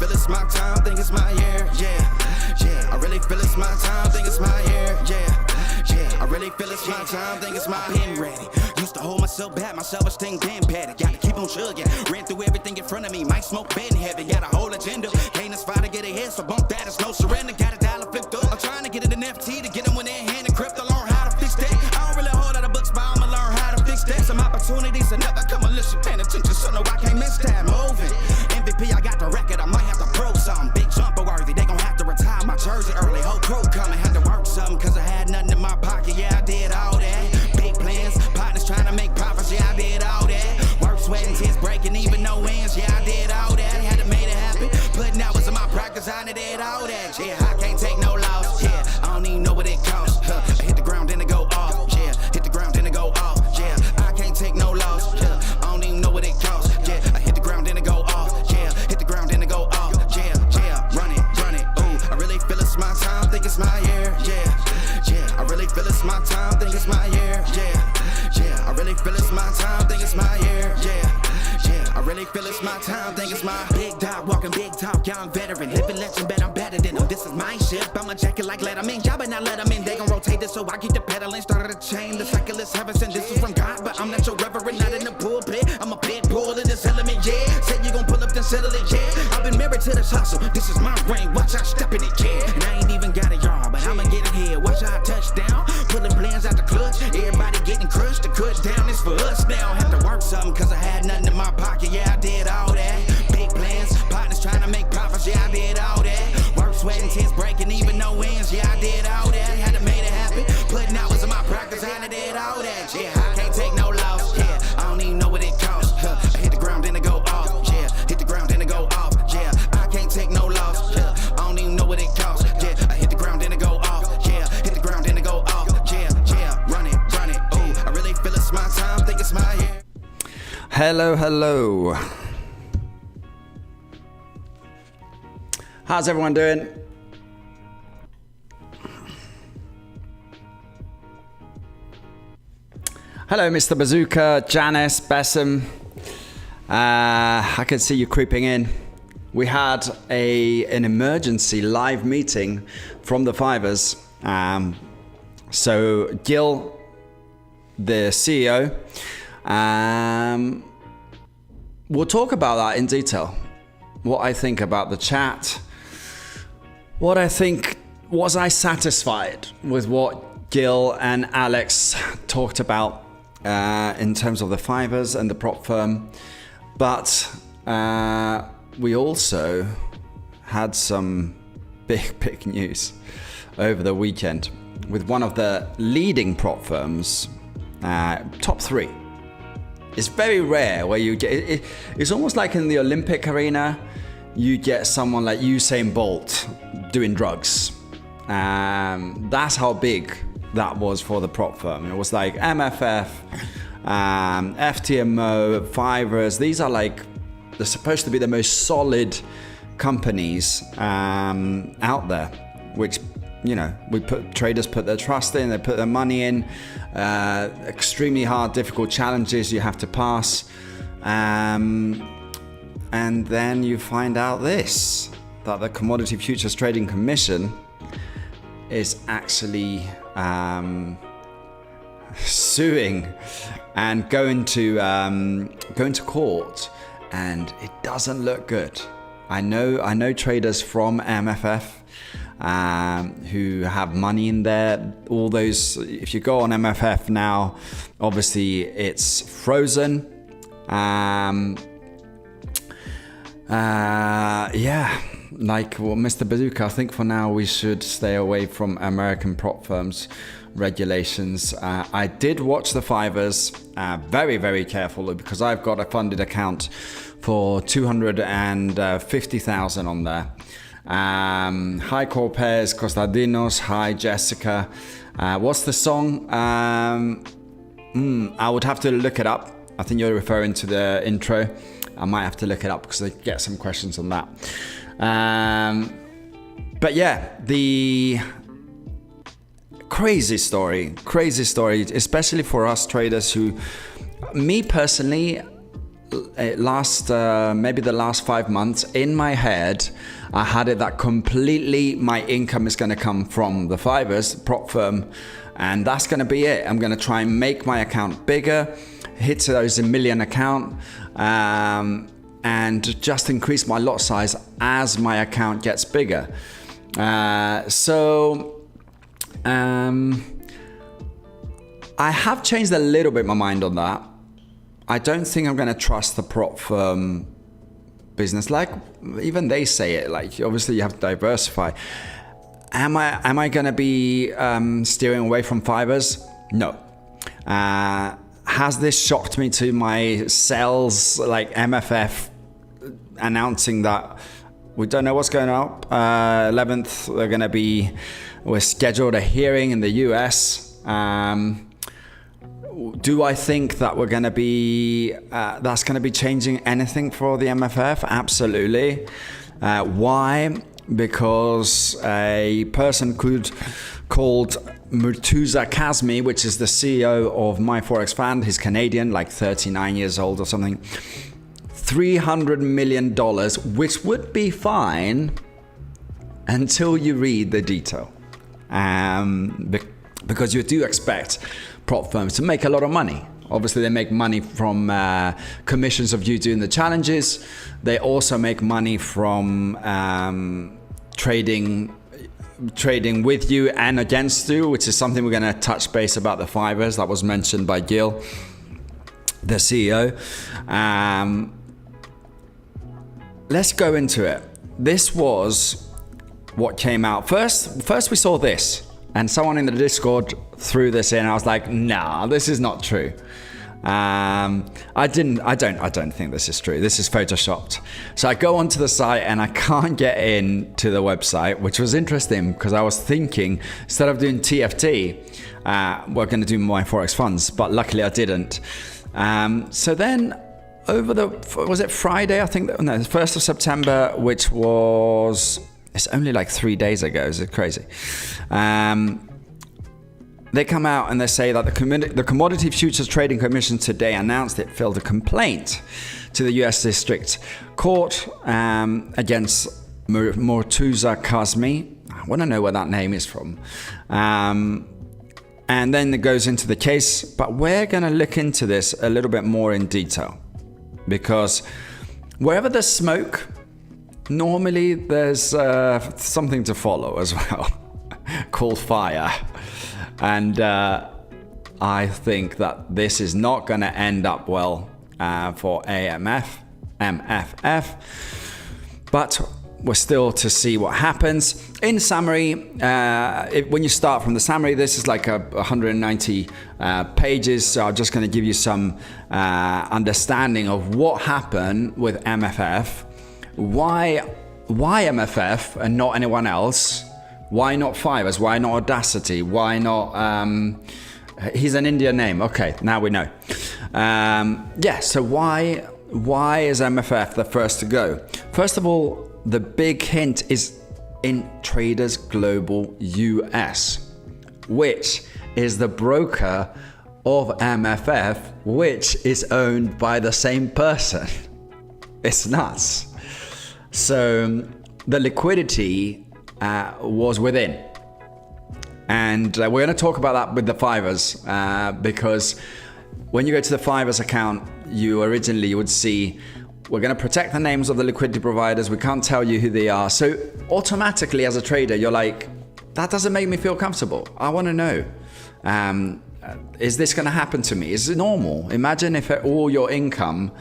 feel it's my time, think it's my year, yeah. I really feel it's my time, think it's my year, yeah. I really feel it's my time, think it's my pen ready. Used to hold myself back, my self-esteem been petty. Gotta keep on chugging, ran through everything in front of me. Might smoke bed heavy, got a whole agenda. Can't aspire to get ahead, so bump that, it's no surrender. Got a dollar flipped up, I'm trying to get it an FT to get them when they're hand and crypto. Learn how to fix that. I don't really hold out of books, but I'ma learn how to fix that. Some opportunities and never come unless you paying attention, so no, I can't miss that. Moving, MVP, I got the record, I might have to prove something. Big jumper worthy, they gon' have to retire my jersey early. Whole crew coming, had to work something, cause I had nothing in my pocket, yeah, I did all that. Big plans, partners trying to make profits, yeah, I did all that. Work, sweat, and tears breaking, even no ends, yeah, I did all that. Had to make it happen, putting hours in my practice, I did all that. Yeah, I can't take no loss, yeah, I don't even know what it costs. I hit the ground, then it go off, yeah, hit the ground, then it go off, yeah, I can't take no loss, yeah, I don't even know what it costs, yeah, I hit the ground, then it go off, yeah, hit the ground, then it go off, yeah, run it, ooh, I really feel it's my time, think it's my year, yeah, I really feel it's my time, think it's my year, yeah, I really feel it's my time, think it's my year, yeah, I really feel it's my time, think it's my big dog, walking big talk, young veteran, living legend, bet I'm better than them. This is my ship, I'm a jacket like Letterman, y'all better not let them in, they gon' rotate this, so I keep the pedaling, started a chain, the cycle is heaven sent, this is from God, but I'm not your reverend, not in the pulpit, I'm a pit bull in this element, yeah, said you gon' pull up, then settle it, yeah, I've been married to this hustle, this is my ring, watch out step in it, yeah, and I ain't even got a yard, but I'ma get it here, watch out touch down, pulling plans out the clutch, everybody getting crushed, the cut down is for us now, have to work something, cause I had nothing in my pocket, yeah, I did all that, big plans, partners trying to make profits, yeah, I did all that, work, sweat, and tears breaking, even no ends, yeah, I did all that, had to make it happen, putting hours in my practice, I did all that, yeah, I can't take no loss, yeah, I don't even know what it costs, I hit the ground, then it go off, yeah, hit the ground, then it go off, yeah, I can't take no loss, yeah, I don't even know what it costs, yeah, I hit the ground, then it go off, yeah, hit the ground, then it go off, yeah, run it, ooh, I really feel it's my time, think it's my year. Hello. How's everyone doing? Hello, Mr. Bazooka, Janice, Bessem. I can see you creeping in. We had an emergency live meeting from the Fivers. So Gil, the CEO, we'll talk about that in detail. What I think about the chat. What I think, was I satisfied with what Gil and Alex talked about in terms of the Fivers and the prop firm? But we also had some big news over the weekend with one of the leading prop firms, top 3. It's very rare where you get it. It's almost like in the Olympic arena, you get someone like Usain Bolt doing drugs. That's how big that was for the prop firm. It was like MFF, FTMO, Fivers. These are like, they're supposed to be the most solid companies out there, which, you know, traders put their trust in, they put their money in, extremely hard, difficult challenges you have to pass. And then you find out this, that the Commodity Futures Trading Commission is actually suing and going to court, and it doesn't look good. I know traders from MFF who have money in there. All those, if you go on MFF now, obviously it's frozen. Like Mr. Bazooka, I think for now we should stay away from American prop firms regulations. I did watch the Fivers very, very carefully because I've got a funded account for 250,000 on there. Hi Corpez, Costadinos, hi Jessica. What's the song? I would have to look it up. I think you're referring to the intro. I might have to look it up because I get some questions on that. But yeah, the crazy story, especially for us traders who, me personally, maybe the last 5 months, in my head, I had it that completely my income is going to come from the Fivers prop firm, and that's going to be it. I'm going to try and make my account bigger, hit those $1 million account, and just increase my lot size as my account gets bigger. I have changed a little bit my mind on that. I don't think I'm going to trust the prop firm business. Like even they say it, like obviously you have to diversify. Am I going to be steering away from Fivers? No. Has this shocked me to my sales, like MFF announcing that we don't know what's going on? 11th, we're scheduled a hearing in the US. Do I think that we're going to be, that's going to be changing anything for the MFF? Absolutely. Why? Because a person called Murtuza Kazmi, which is the CEO of My Forex Fund, he's Canadian, like 39 years old or something, $300 million, which would be fine until you read the detail. Because you do expect prop firms to make a lot of money. Obviously, they make money from commissions of you doing the challenges. They also make money from trading with you and against you, which is something we're going to touch base about the Fivers. That was mentioned by Gil, the CEO. Let's go into it. This was what came out. First we saw this, and someone in the Discord threw this in. I was like, nah, this is not true. I don't think this is true. This is photoshopped. So I go onto the site and I can't get in to the website, which was interesting because I was thinking instead of doing TFT, we're going to do My Forex Funds, but luckily I didn't. So then was it Friday? I think, the 1st of September, which was, it's only like 3 days ago. Is it crazy? They come out and they say that the Commodity Futures Trading Commission today announced it filed a complaint to the U.S. District Court against Murtuza Kazmi. I want to know where that name is from. And then it goes into the case, but we're going to look into this a little bit more in detail, because wherever there's smoke, normally there's something to follow as well, called fire. And I think that this is not going to end up well for MFF, but we're still to see what happens. In summary, when you start from the summary, this is like 190 pages, so I'm just going to give you some understanding of what happened with MFF. Why MFF and not anyone else? Why not Fivers? Why not Audacity? Why not... he's an Indian name. Okay, now we know. So why is MFF the first to go? First of all, the big hint is in Traders Global US, which is the broker of MFF, which is owned by the same person. It's nuts. So the liquidity was within, and we're going to talk about that with the Fivers, because when you go to the Fivers account, you would see we're going to protect the names of the liquidity providers. We can't tell you who they are. So automatically as a trader, you're like, that doesn't make me feel comfortable. I want to know, is this going to happen to me? Is it normal? Imagine if all your income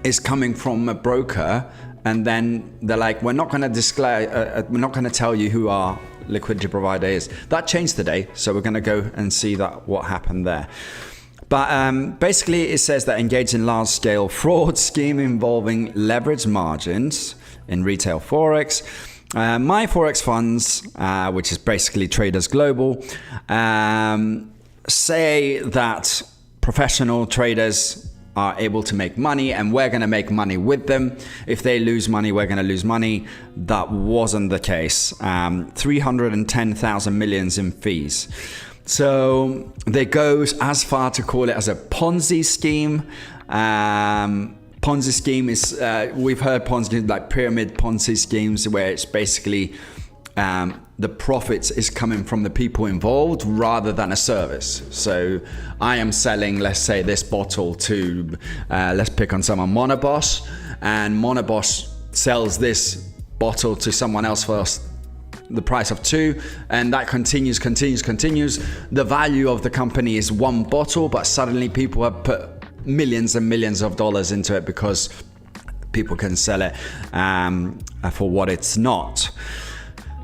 is coming from a broker, and then they're like, we're not going to disclose, we're not going to tell you who our liquidity provider is. That changed today, so we're going to go and see what happened there. But basically, it says that engaged in large-scale fraud scheme involving leverage margins in retail forex. My Forex Funds, which is basically Traders Global, say that professional traders are able to make money, and we're going to make money with them. If they lose money, we're going to lose money. That wasn't the case. 310,000 millions in fees. So they go as far to call it as a Ponzi scheme. Ponzi scheme is, we've heard Ponzi, like pyramid Ponzi schemes, where it's basically the profits is coming from the people involved rather than a service. So I am selling, let's say, this bottle to, let's pick on someone, Monobosch, and Monobosch sells this bottle to someone else for the price of 2, and that continues. The value of the company is 1 bottle, but suddenly people have put millions and millions of dollars into it because people can sell it for what it's not.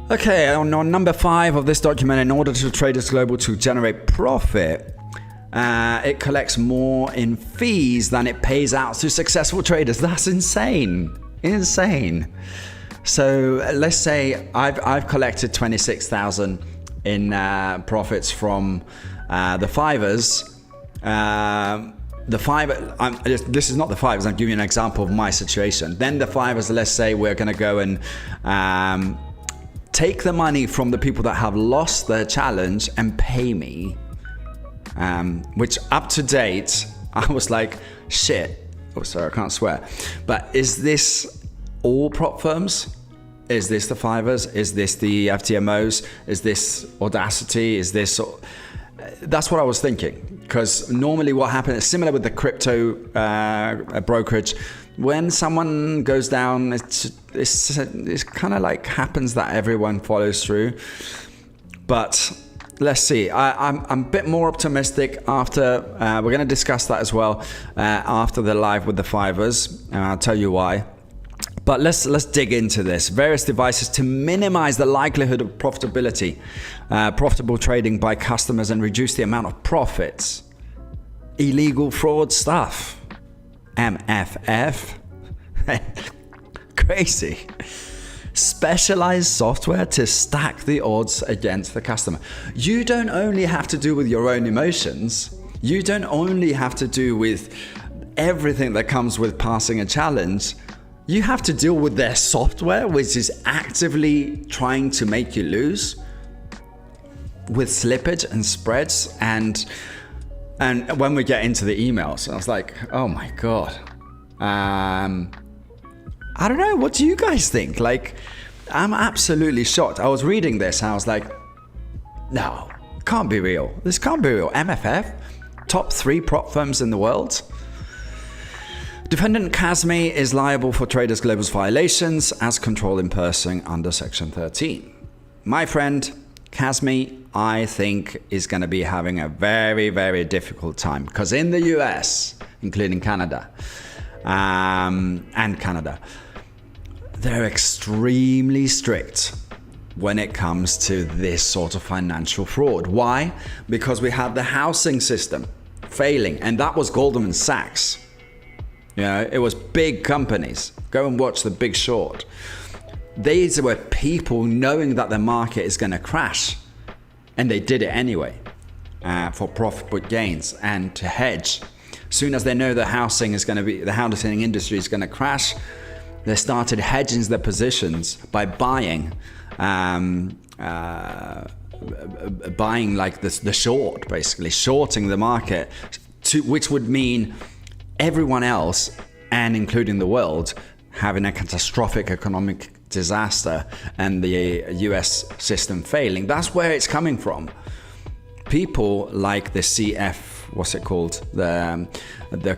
Okay, on number 5 of this document, in order for Traders Global to generate profit, it collects more in fees than it pays out to successful traders. That's insane. So let's say I've collected 26,000 in profits from the Fivers. This is not the Fivers. I'm giving you an example of my situation. Then the Fivers, let's say we're going to go and take the money from the people that have lost their challenge and pay me. Which up to date, I was like, shit. Oh, sorry, I can't swear. But is this all prop firms? Is this the Fivers? Is this the FTMOs? Is this Audacity? Is this... That's what I was thinking. Because normally what happens is similar with the crypto brokerage. When someone goes down, it's kind of like happens that everyone follows through. But let's see. I'm a bit more optimistic after... we're going to discuss that as well after the live with the Fivers. And I'll tell you why. But let's dig into this. Various devices to minimize the likelihood of profitability, profitable trading by customers, and reduce the amount of profits. Illegal fraud stuff. MFF. Crazy. Specialized software to stack the odds against the customer. You don't only have to do with your own emotions. You don't only have to do with everything that comes with passing a challenge. You have to deal with their software, which is actively trying to make you lose with slippage and spreads. And when we get into the emails, I was like, oh my God. I don't know. What do you guys think? Like, I'm absolutely shocked. I was reading this and I was like, no, can't be real. This can't be real. MFF, top 3 prop firms in the world. Defendant Kazmi is liable for Traders Global's violations as controlling person under Section 13. My friend Kazmi, I think, is going to be having a very, very difficult time because in the US, including Canada, they're extremely strict when it comes to this sort of financial fraud. Why? Because we had the housing system failing, and that was Goldman Sachs. You know, it was big companies. Go and watch The Big Short. These were people knowing that the market is going to crash, and they did it anyway for profitable gains and to hedge. As soon as they know the housing industry is going to crash, they started hedging their positions by buying like the short, basically shorting the market, which would mean everyone else, and including the world, having a catastrophic economic disaster and the US system failing. That's where it's coming from. People like the CF, what's it called? The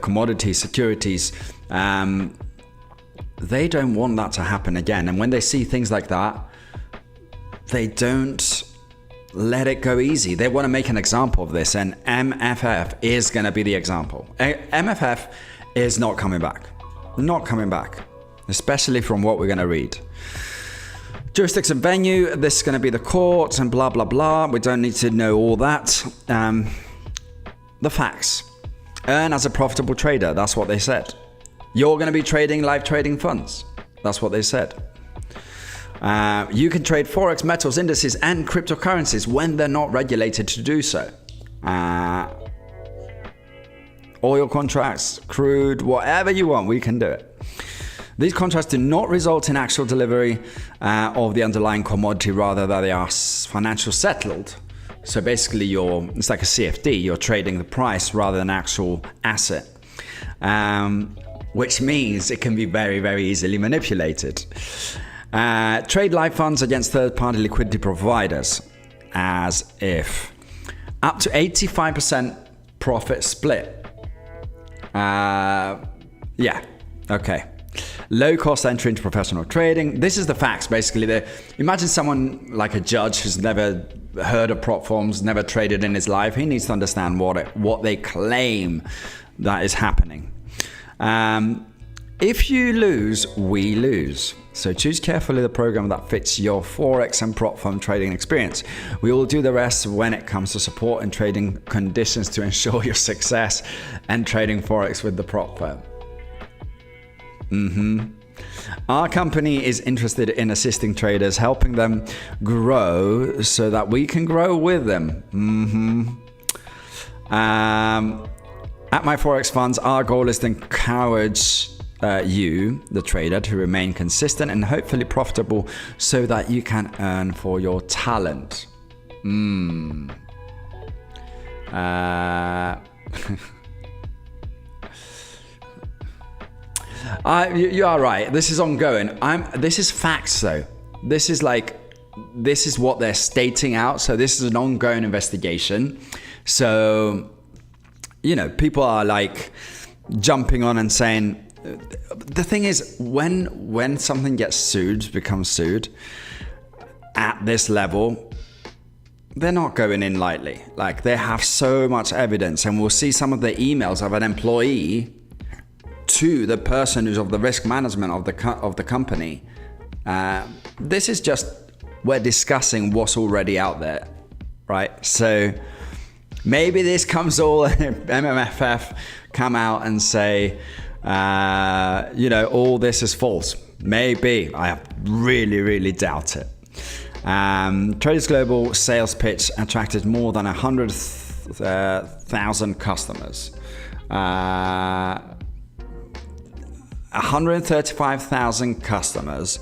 commodity securities, they don't want that to happen again. And when they see things like that, they don't let it go easy. They want to make an example of this, and MFF is going to be the example. MFF is not coming back. Not coming back, especially from what we're going to read. Jurisdiction venue, this is going to be the court and blah, blah, blah. We don't need to know all that. The facts. Earn as a profitable trader. That's what they said. You're going to be trading live trading funds. That's what they said. You can trade Forex, metals, indices, and cryptocurrencies when they're not regulated to do so. Oil contracts, crude, whatever you want, we can do it. These contracts do not result in actual delivery of the underlying commodity, rather that they are financial settled. So basically it's like a CFD, you're trading the price rather than actual asset. which means it can be very, very easily manipulated. Trade live funds against third-party liquidity providers as if. Up to 85% profit split. Yeah, okay. Low cost entry into professional trading. This is the facts, basically. Imagine someone like a judge who's never heard of prop firms, never traded in his life. He needs to understand what they claim that is happening. If you lose, we lose. So choose carefully the program that fits your Forex and prop firm trading experience. We will do the rest when it comes to support and trading conditions to ensure your success and trading Forex with the prop firm. Our company is interested in assisting traders, helping them grow so that we can grow with them. At My Forex Funds, our goal is to encourage you, the trader, to remain consistent and hopefully profitable so that you can earn for your talent. You are right. This is ongoing. This is facts, though. This is what they're stating out. So this is an ongoing investigation. So, people are like jumping on and saying, the thing is, when something becomes sued at this level, they're not going in lightly. Like, they have so much evidence, and we'll see some of the emails of an employee to the person who's of the risk management of the company. This is just, we're discussing what's already out there, right? So maybe this comes all, MMFF come out and say, all this is false. Maybe. I really, really doubt it. Traders Global sales pitch attracted more than 100,000 customers. 135,000 customers,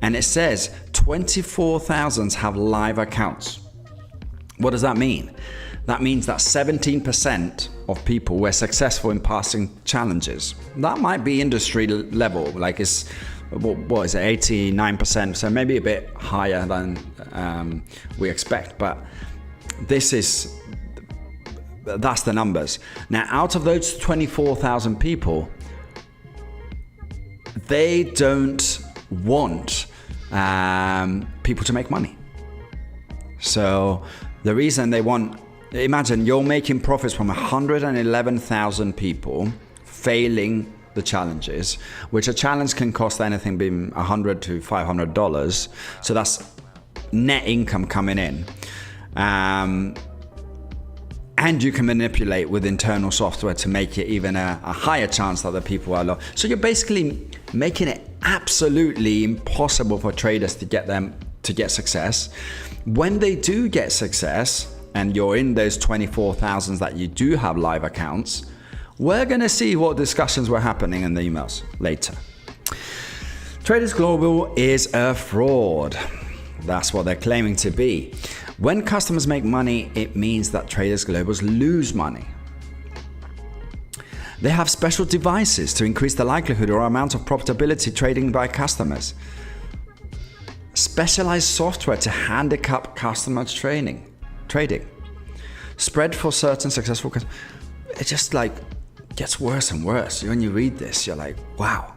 and it says 24,000 have live accounts. What does that mean? That means that 17% of people were successful in passing challenges. That might be industry level, like it's, what is it, 89%, so maybe a bit higher than we expect, but that's the numbers. Now, out of those 24,000 people, they don't want people to make money. So the reason they want, imagine you're making profits from 111,000 people failing the challenges, which a challenge can cost anything between $100 to $500. So that's net income coming in. And you can manipulate with internal software to make it even a higher chance that the people are low. So you're basically making it absolutely impossible for traders to get success. When they do get success, and you're in those 24,000 that you do have live accounts, we're going to see what discussions were happening in the emails later. Traders Global is a fraud. That's what they're claiming to be. When customers make money, it means that Traders Global lose money. They have special devices to increase the likelihood or amount of profitability trading by customers. Specialized software to handicap customers trading. Spread for certain successful customers. It just like gets worse and worse. When you read this, you're like, wow.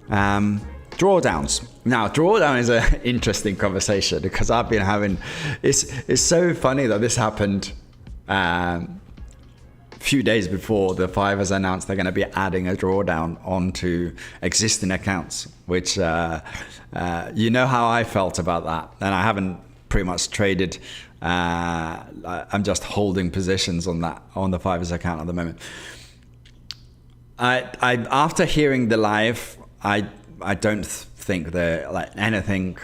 Drawdowns. Now, drawdown is an interesting conversation because I've been having, it's so funny that this happened a few days before the Fivers announced they're going to be adding a drawdown onto existing accounts, which you know how I felt about that. And I haven't pretty much traded. I'm just holding positions on the Fivers account at the moment. I after hearing the live, I don't think they're like anything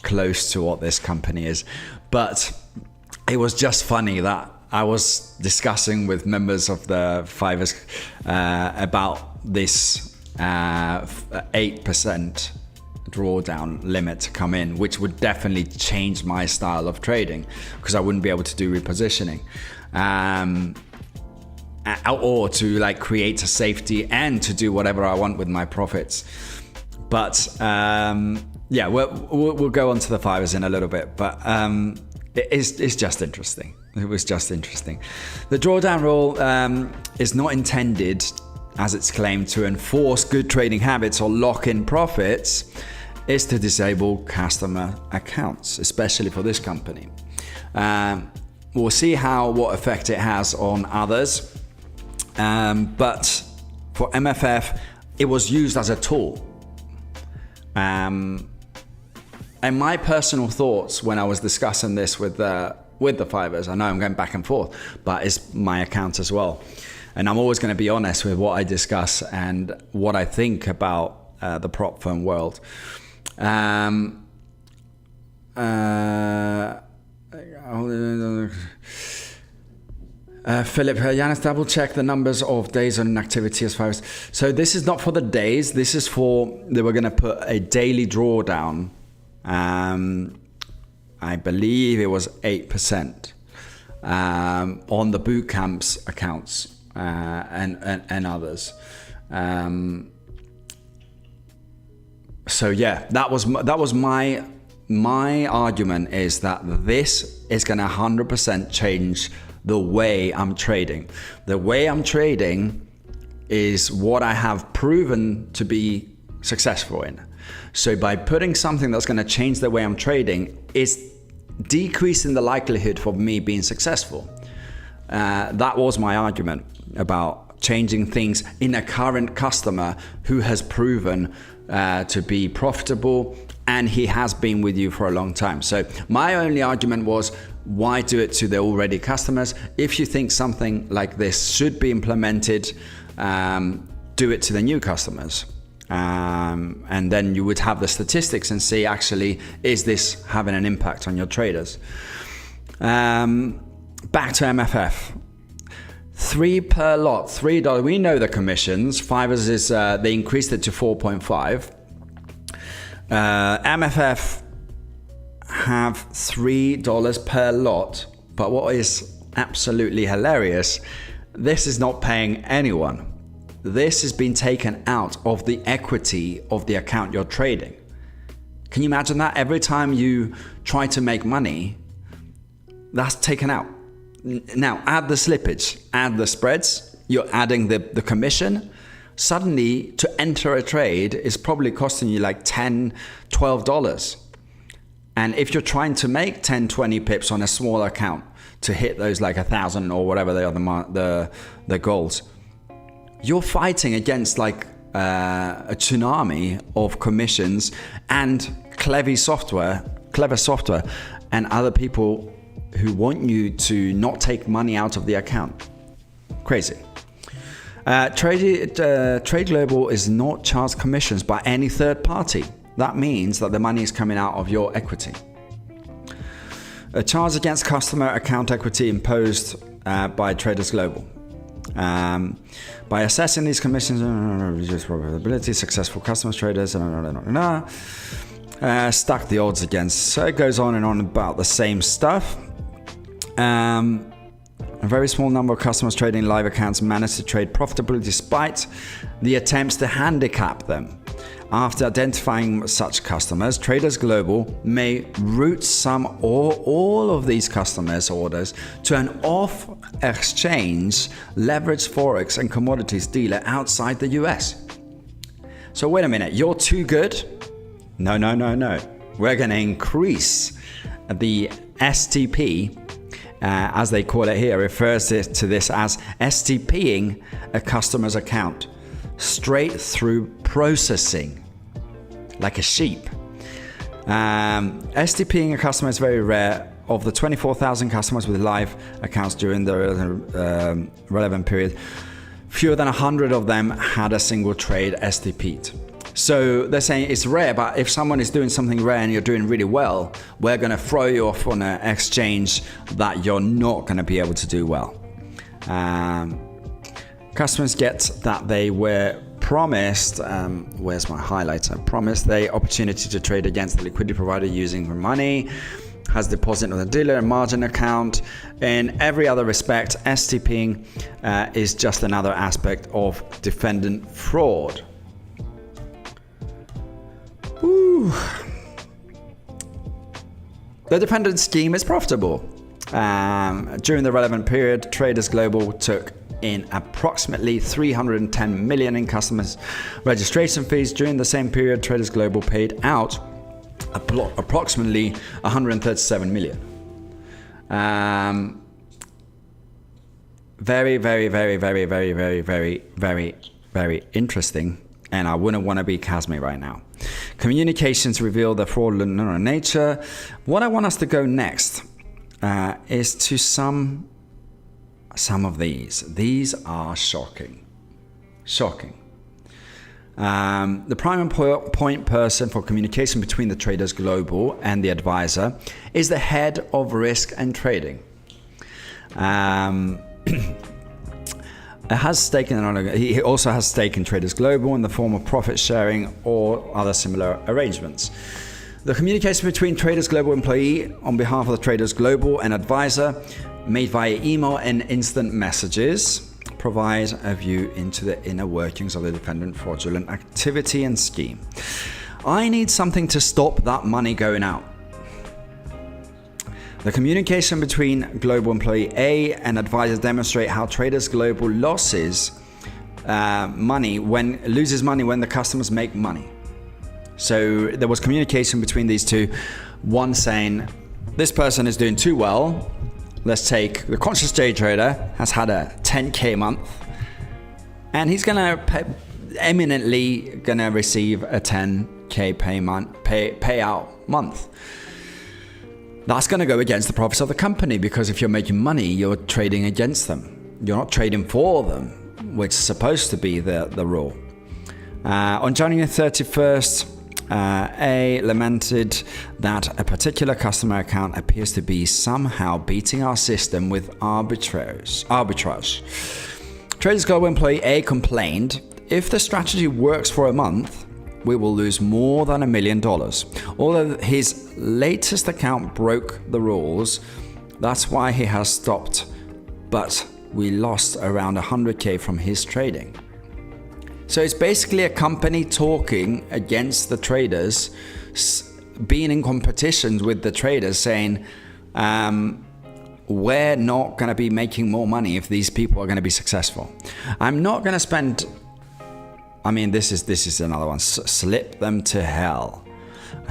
close to what this company is, but it was just funny that I was discussing with members of the Fivers about this 8% drawdown limit to come in, which would definitely change my style of trading because I wouldn't be able to do repositioning. or to like create a safety and to do whatever I want with my profits. But yeah, we'll go on to the fivers in a little bit, but it's just interesting. It was just interesting. The drawdown rule is not intended, as it's claimed, to enforce good trading habits or lock in profits. It's to disable customer accounts, especially for this company. We'll see what effect it has on others. But for MFF, it was used as a tool. And my personal thoughts when I was discussing this with the fivers, I know I'm going back and forth, but it's my account as well. And I'm always going to be honest with what I discuss and what I think about the prop firm world. Philip, Yanis, double check the numbers of days on inactivity as far as. So this is not for the days. This is for, they were going to put a daily drawdown. I believe it was 8% on the boot camps accounts and others. So yeah, that was my argument, is that this is going to 100% change the way I'm trading. The way I'm trading is what I have proven to be successful in. So by putting something that's going to change the way I'm trading, it's decreasing the likelihood for me being successful. That was my argument about changing things in a current customer who has proven to be profitable, and he has been with you for a long time. So my only argument was, why do it to the already customers? If you think something like this should be implemented, do it to the new customers. And then you would have the statistics and see, actually, is this having an impact on your traders? Back to MFF. 3 per lot, $3. We know the commissions. Fivers is, they increased it to 4.5. MFF have $3 per lot, but what is absolutely hilarious, this is not paying anyone. This has been taken out of the equity of the account you're trading. Can you imagine that? Every time you try to make money, that's taken out. Now add the slippage, add the spreads, you're adding the commission. Suddenly, to enter a trade is probably costing you like $10, $12. And if you're trying to make 10, 20 pips on a small account to hit those like 1,000 or whatever they are, the goals, you're fighting against like a tsunami of commissions and clever software and other people who want you to not take money out of the account. Crazy. Trade Global is not charged commissions by any third party. That means that the money is coming out of your equity. A charge against customer account equity imposed by Traders Global. By assessing these commissions, reduce probability, successful customers, traders, stack the odds against. So it goes on and on about the same stuff. A very small number of customers trading live accounts managed to trade profitably despite the attempts to handicap them. After identifying such customers, Traders Global may route some or all of these customers' orders to an off-exchange leveraged forex and commodities dealer outside the US. So wait a minute, you're too good? No. We're going to increase the STP. As they call it here, refers to this as STPing a customer's account, straight through processing, like a sheep. STPing a customer is very rare. Of the 24,000 customers with live accounts during the relevant period, fewer than 100 of them had a single trade STP'd. So they're saying it's rare, but if someone is doing something rare and you're doing really well, we're going to throw you off on an exchange that you're not going to be able to do well. Customers get that they were promised, where's my highlighter? Promised the opportunity to trade against the liquidity provider using money. has deposit on the dealer and margin account. In every other respect, STPing is just another aspect of defendant fraud. Ooh. The dependent scheme is profitable. During the relevant period, Traders Global took in approximately 310 million in customers' registration fees. During the same period, Traders Global paid out approximately 137 million. Very, very, very, very, very, very, very, very, very interesting. And I wouldn't want to be Kazmi right now. Communications reveal the fraudulent nature. What I want us to go next is to some of these. These are shocking. Shocking. The prime point person for communication between the Traders Global and the advisor is the head of risk and trading. He also has stake in Traders Global in the form of profit sharing or other similar arrangements. The communication between Traders Global employee on behalf of the Traders Global and advisor, made via email and instant messages, provides a view into the inner workings of the defendant fraudulent activity and scheme. I need something to stop that money going out. The communication between Global Employee A and advisor demonstrate how Traders Global loses money when the customers make money. So there was communication between these two. One saying, this person is doing too well. Let's take the conscious day trader has had a 10K month, and he's eminently gonna receive a 10K payout month. That's going to go against the profits of the company, because if you're making money, you're trading against them. You're not trading for them, which is supposed to be the rule. On January 31st, A lamented that a particular customer account appears to be somehow beating our system with arbitrage. Traders Global Employee A complained, if the strategy works for a month, we will lose more than $1 million. Although his latest account broke the rules, that's why he has stopped. But we lost around 100K from his trading. So it's basically a company talking against the traders, being in competition with the traders, saying, we're not going to be making more money if these people are going to be successful. I'm not going to spend... this is another one. Slip them to hell.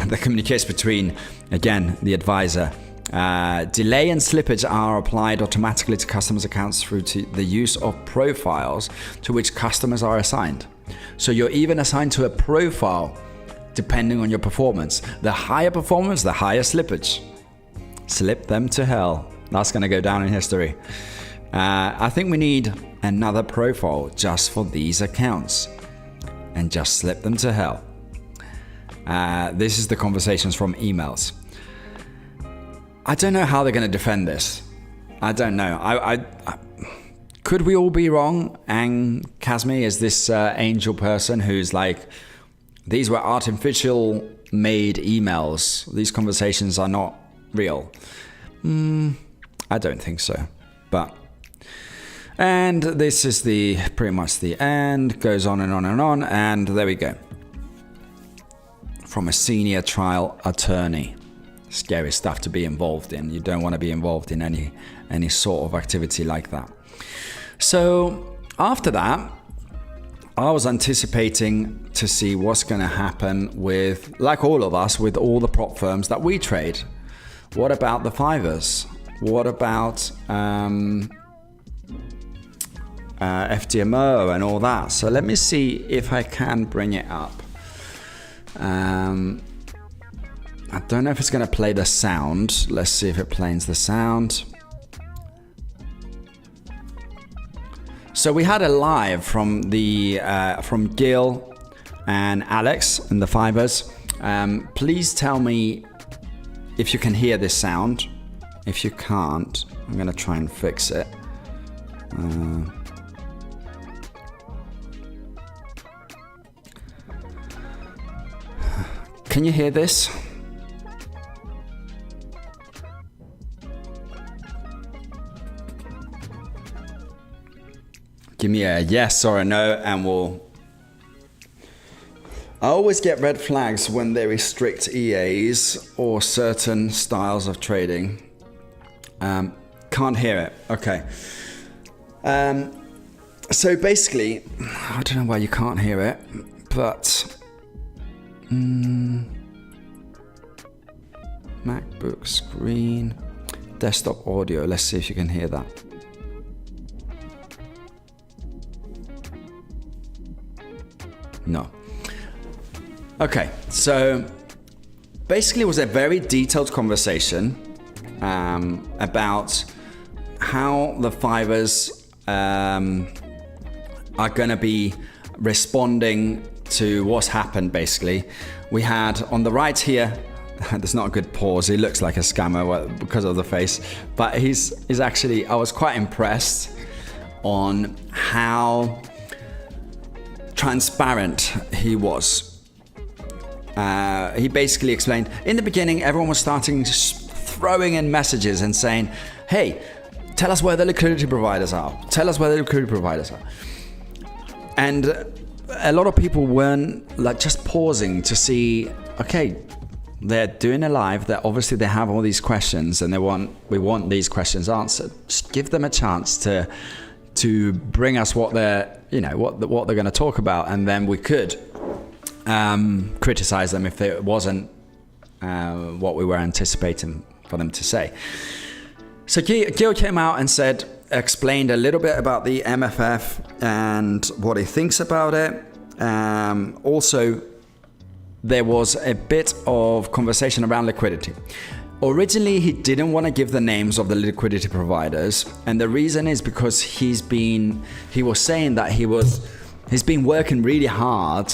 The communication between, again, the advisor. Delay and slippage are applied automatically to customers' accounts through to the use of profiles to which customers are assigned. So you're even assigned to a profile depending on your performance. The higher performance, the higher slippage. Slip them to hell. That's going to go down in history. I think we need another profile just for these accounts. And just slip them to hell. This is the conversations from emails. I don't know how they're going to defend this. I don't know. I could we all be wrong? And Kazmi is this angel person who's like, these were artificial made emails. These conversations are not real. I don't think so. But... And this is pretty much the end. Goes on and on and on. And there we go. From a senior trial attorney. Scary stuff to be involved in. You don't want to be involved in any sort of activity like that. So after that, I was anticipating to see what's going to happen with, like all of us, with all the prop firms that we trade. What about the fivers? What about... FTMO and all that. So let me see if I can bring it up. I don't know if it's going to play the sound. Let's see if it plays the sound. So we had a live from from Gil and Alex and the fivers. Please tell me if you can hear this sound. If you can't, I'm going to try and fix it. Can you hear this? give me a yes or a no, and I always get red flags when they restrict EAs or certain styles of trading. Can't hear it. Okay. So basically, I don't know why you can't hear it, but MacBook screen, desktop audio. Let's see if you can hear that. No. Okay, so basically it was a very detailed conversation about how the fivers are going to be responding to what's happened. Basically, we had on the right here, there's not a good pause, he looks like a scammer because of the face, but he's actually, I was quite impressed on how transparent he was. He basically explained, in the beginning, everyone was starting throwing in messages and saying, hey, tell us where the liquidity providers are. Tell us where the liquidity providers are. And a lot of people weren't like just pausing to see, okay, they're doing a live, that obviously they have all these questions and we want these questions answered. Just give them a chance to bring us what they're, what they're going to talk about, and then we could criticize them if it wasn't what we were anticipating for them to say. So Gil came out and explained a little bit about the MFF and what he thinks about it. Also, there was a bit of conversation around liquidity. Originally, he didn't want to give the names of the liquidity providers, and the reason is because he was saying that he's been working really hard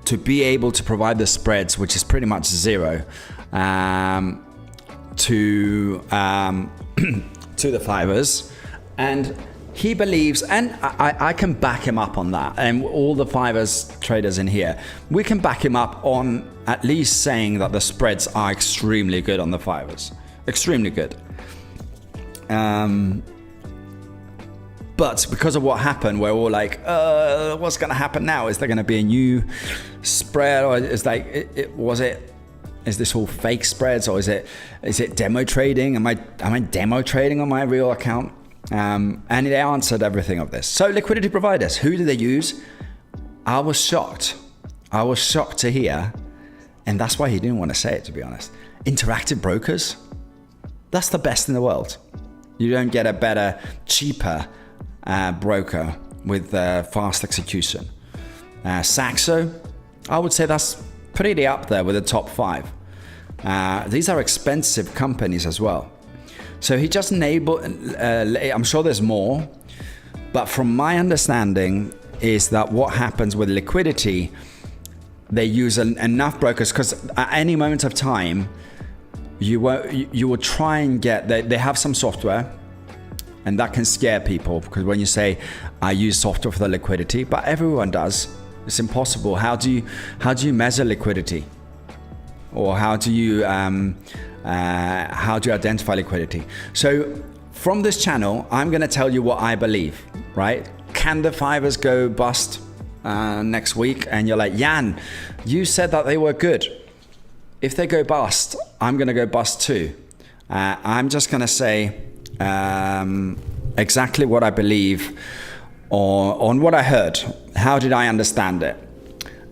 to be able to provide the spreads, which is pretty much zero, to the fivers, and he believes, and I can back him up on that, and all the fivers traders in here, we can back him up on at least saying that the spreads are extremely good on the fivers, extremely good. But because of what happened, we're all like, what's going to happen now? Is there going to be a new spread, or is this all fake spreads, or is it demo trading? Am I demo trading on my real account? And they answered everything of this. So liquidity providers, who do they use? I was shocked to hear, and that's why he didn't want to say it, to be honest. Interactive brokers, that's the best in the world. You don't get a better, cheaper broker with fast execution. Saxo, I would say that's pretty up there with the top 5. These are expensive companies as well. So he just enabled, I'm sure there's more, but from my understanding is that what happens with liquidity, they use enough brokers, because at any moment of time, you will try and get, they have some software, and that can scare people, because when you say, I use software for the liquidity, but everyone does, it's impossible. How do you measure liquidity? Or how do you identify liquidity? So from this channel, I'm going to tell you what I believe, right? Can the fivers go bust next week? And you're like, Jan, you said that they were good. If they go bust, I'm going to go bust too. I'm just going to say exactly what I believe on what I heard. How did I understand it?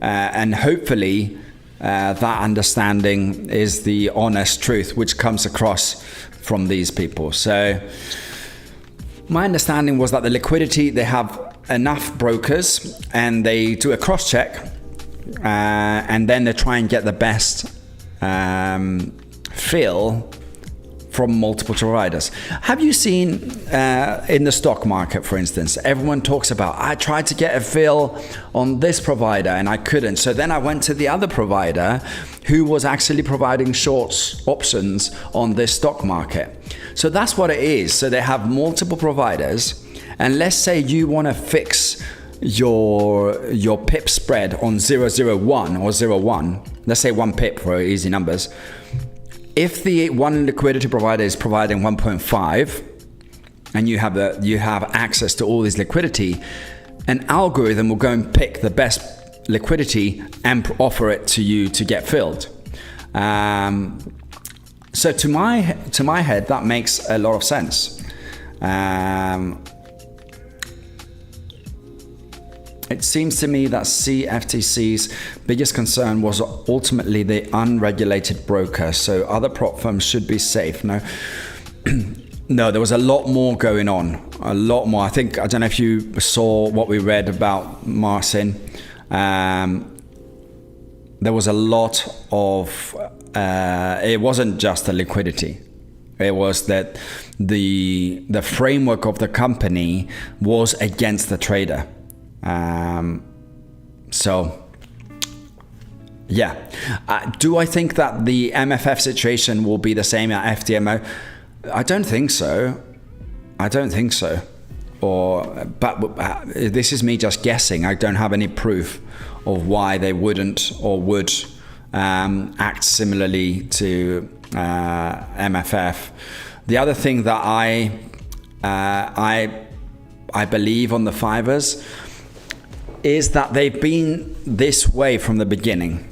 And hopefully that understanding is the honest truth which comes across from these people. So my understanding was that the liquidity, they have enough brokers and they do a cross check, and then they try and get the best fill from multiple providers. Have you seen in the stock market, for instance, everyone talks about, I tried to get a fill on this provider and I couldn't. So then I went to the other provider who was actually providing shorts options on this stock market. So that's what it is. So they have multiple providers, and let's say you want to fix your pip spread on 001 or 01, let's say 1 pip for easy numbers. If the one liquidity provider is providing 1.5 and you have access to all this liquidity, an algorithm will go and pick the best liquidity and offer it to you to get filled. So to my head, that makes a lot of sense. It seems to me that CFTC's biggest concern was ultimately the unregulated broker, so other prop firms should be safe. No, no, there was a lot more going on, a lot more. I don't know if you saw what we read about Marcin. There was a lot of, it wasn't just the liquidity. It was that the framework of the company was against the trader. So yeah, do I think that the MFF situation will be the same at FTMO? I don't think so. But this is me just guessing. I don't have any proof of why they wouldn't or would act similarly to MFF. The other thing that I believe on the fivers is that they've been this way from the beginning.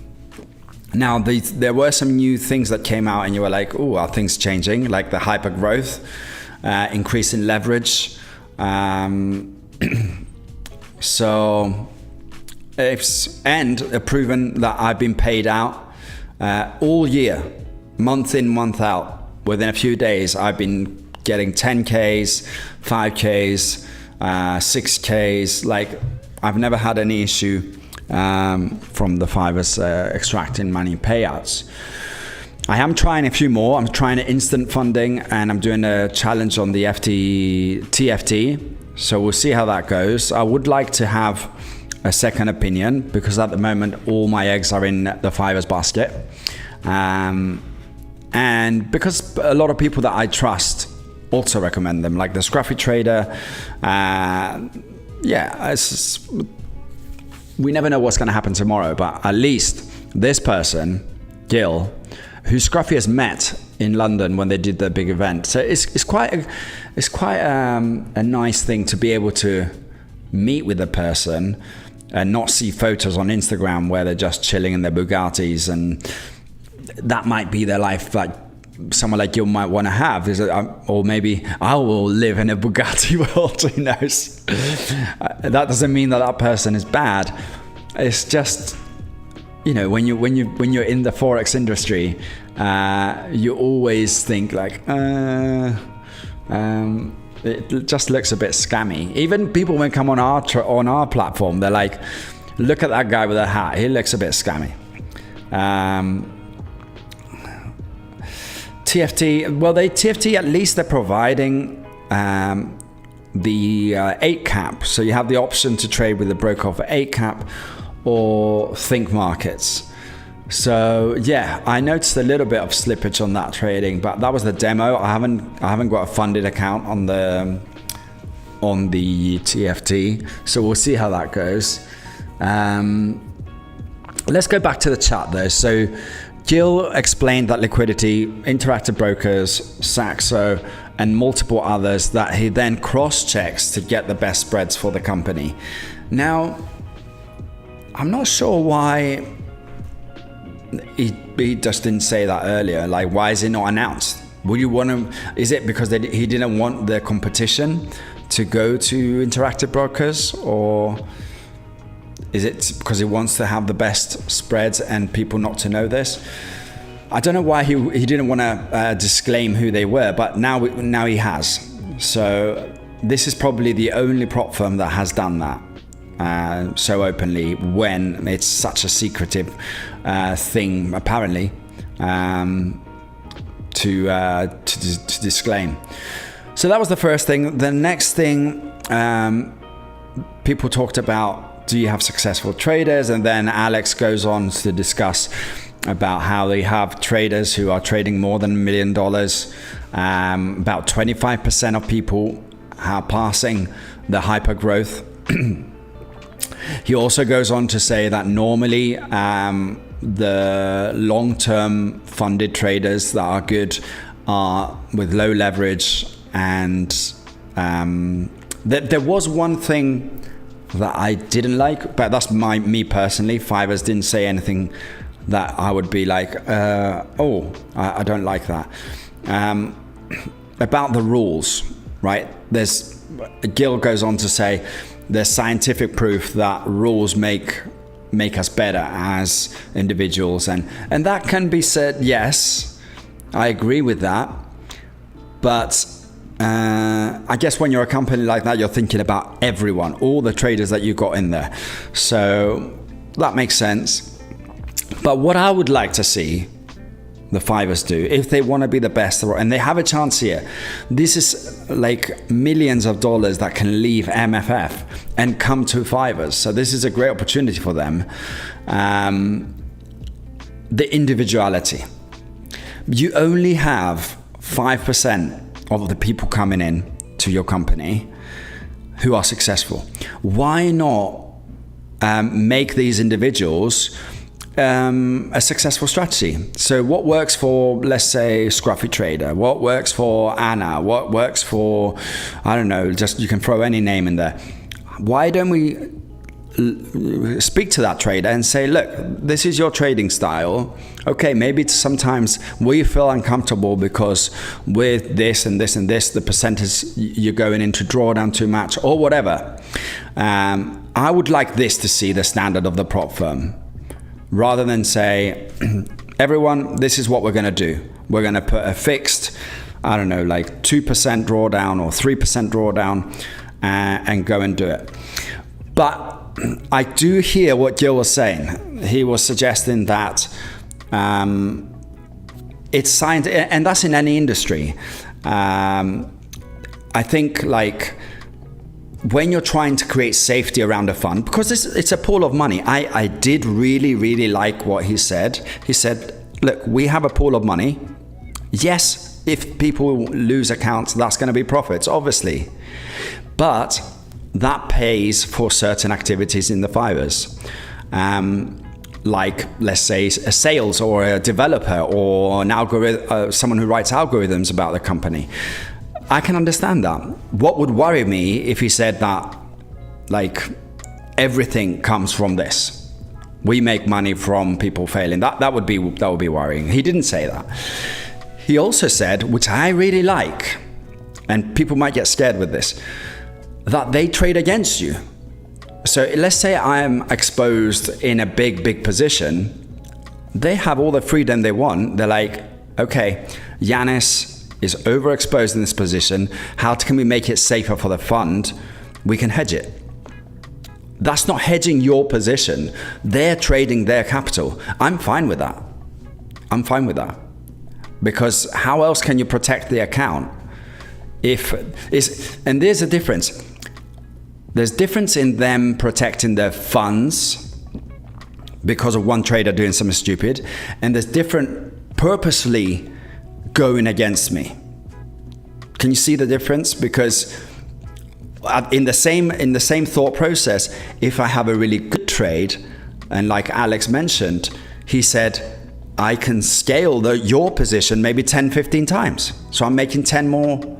Now, there were some new things that came out and you were like, oh, are things changing? Like the hyper growth, increase in leverage. So, and proven that I've been paid out all year, month in, month out. Within a few days, I've been getting 10Ks, 5Ks, 6Ks, like I've never had any issue from the fivers extracting money payouts. I am trying a few more. I'm trying instant funding and I'm doing a challenge on the TFT. So we'll see how that goes. I would like to have a second opinion because at the moment all my eggs are in the fivers basket. And because a lot of people that I trust also recommend them, like the Scruffy Trader. We never know what's going to happen tomorrow, but at least this person, Gil, who Scruffy has met in London when they did the big event. So it's quite a nice thing to be able to meet with a person and not see photos on Instagram where they're just chilling in their Bugattis, and that might be their life, like someone like you might want to have. Or maybe I will live in a Bugatti world, who knows? That doesn't mean that person is bad. It's just, you know, when you're in the Forex industry, you always think like, it just looks a bit scammy. Even people when come on our platform, they're like, look at that guy with a hat, he looks a bit scammy. TFT, well, TFT at least they're providing the 8 cap, so you have the option to trade with a broker for 8 cap or Think Markets. So yeah, I noticed a little bit of slippage on that trading, but that was the demo. I haven't got a funded account on the TFT, so we'll see how that goes. Let's go back to the chat though. So Gil explained that liquidity, Interactive Brokers, Saxo, and multiple others that he then cross-checks to get the best spreads for the company. Now, I'm not sure why he just didn't say that earlier. Like, why is it not announced? Would you want to? Is it because he didn't want the competition to go to Interactive Brokers, or is it because he wants to have the best spreads and people not to know this? I don't know why he didn't want to disclaim who they were, but now he has. So this is probably the only prop firm that has done that so openly when it's such a secretive thing, apparently, to disclaim. So that was the first thing. The next thing, people talked about, do you have successful traders? And then Alex goes on to discuss about how they have traders who are trading more than $1 million. About 25% of people are passing the hyper growth. He also goes on to say that normally the long-term funded traders that are good are with low leverage and There was one thing that I didn't like, but that's me personally. Fivers didn't say anything that I would be like, I don't like that. About the rules, right? Gil goes on to say there's scientific proof that rules make us better as individuals, and that can be said. Yes, I agree with that, but I guess when you're a company like that, you're thinking about everyone, all the traders that you got in there, so that makes sense. But what I would like to see the Fivers do, if they want to be the best, and they have a chance here, this is like millions of dollars that can leave MFF and come to Fivers, so this is a great opportunity for them. The individuality, you only have 5% of the people coming in to your company who are successful. Why not make these individuals a successful strategy? So what works for, let's say, Scruffy Trader? What works for Anna? What works for, I don't know, just you can throw any name in there. Why don't we speak to that trader and say, look, this is your trading style. Okay, maybe sometimes we feel uncomfortable because with this and this and this, the percentage you're going into drawdown too much or whatever. I would like this to see the standard of the prop firm, rather than say, everyone, this is what we're going to do. We're going to put a fixed, I don't know, like 2% drawdown or 3% drawdown and go and do it. But I do hear what Gil was saying. He was suggesting that it's science, and that's in any industry. I think like when you're trying to create safety around a fund, because it's a pool of money. I did really like what he said. He said, look, we have a pool of money. Yes, if people lose accounts, that's going to be profits, obviously. But that pays for certain activities in the Fivers. Like, let's say, a sales or a developer or an algorithm, someone who writes algorithms about the company. I can understand that. What would worry me if he said that, like, everything comes from this. We make money from people failing. That would be worrying. He didn't say that. He also said, which I really like, and people might get scared with this, that they trade against you. So let's say I'm exposed in a big position. They have all the freedom they want. They're like, okay, Yanis is overexposed in this position. How can we make it safer for the fund? We can hedge it. That's not hedging your position. They're trading their capital. I'm fine with that. I'm fine with that. Because how else can you protect the account? And there's a difference. There's difference in them protecting their funds because of one trader doing something stupid, and there's different purposely going against me. Can you see the difference? Because in the same thought process, if I have a really good trade, and like Alex mentioned, he said, I can scale your position maybe 10, 15 times. So I'm making 10 more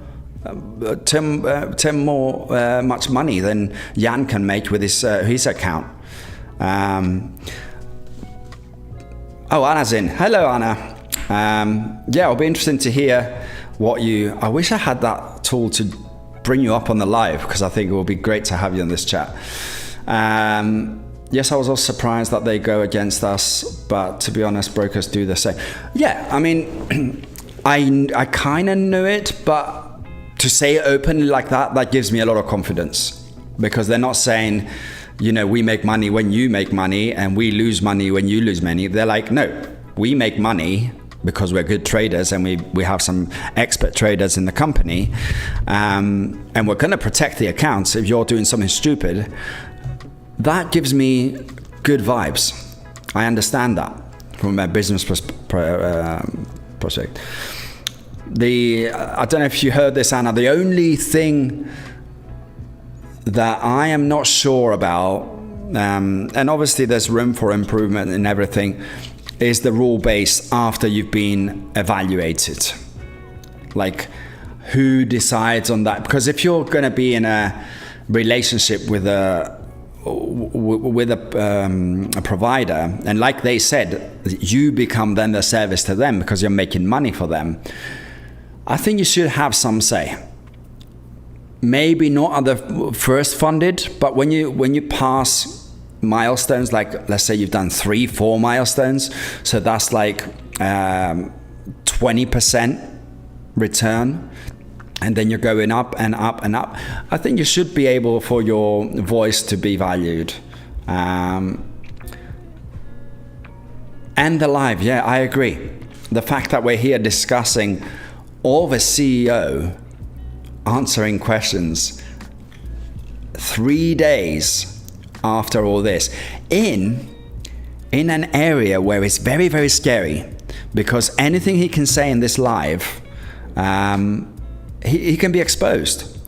much money than Jan can make with his account. Anna's in. Hello, Anna. It'll be interesting to hear I wish I had that tool to bring you up on the live, because I think it will be great to have you in this chat. Yes, I was also surprised that they go against us, but to be honest, brokers do the same. Yeah, I mean, I kind of knew it, but to say it openly like that gives me a lot of confidence, because they're not saying, we make money when you make money and we lose money when you lose money. They're like, no, we make money because we're good traders and we have some expert traders in the company, and we're going to protect the accounts if you're doing something stupid. That gives me good vibes. I understand that from a business project. I don't know if you heard this, Anna, the only thing that I am not sure about, and obviously there's room for improvement in everything, is the rule base after you've been evaluated. Like, who decides on that. Because if you're going to be in a relationship with a provider, and like they said, you become then the service to them because you're making money for them, I think you should have some say. Maybe not at the first funded, but when you pass milestones, like let's say you've done 3-4 milestones, so that's like 20% return, and then you're going up and up and up. I think you should be able for your voice to be valued. And the live, yeah, I agree. The fact that we're here discussing all the CEO answering questions 3 days after all this in an area where it's very, very scary, because anything he can say in this live, he can be exposed.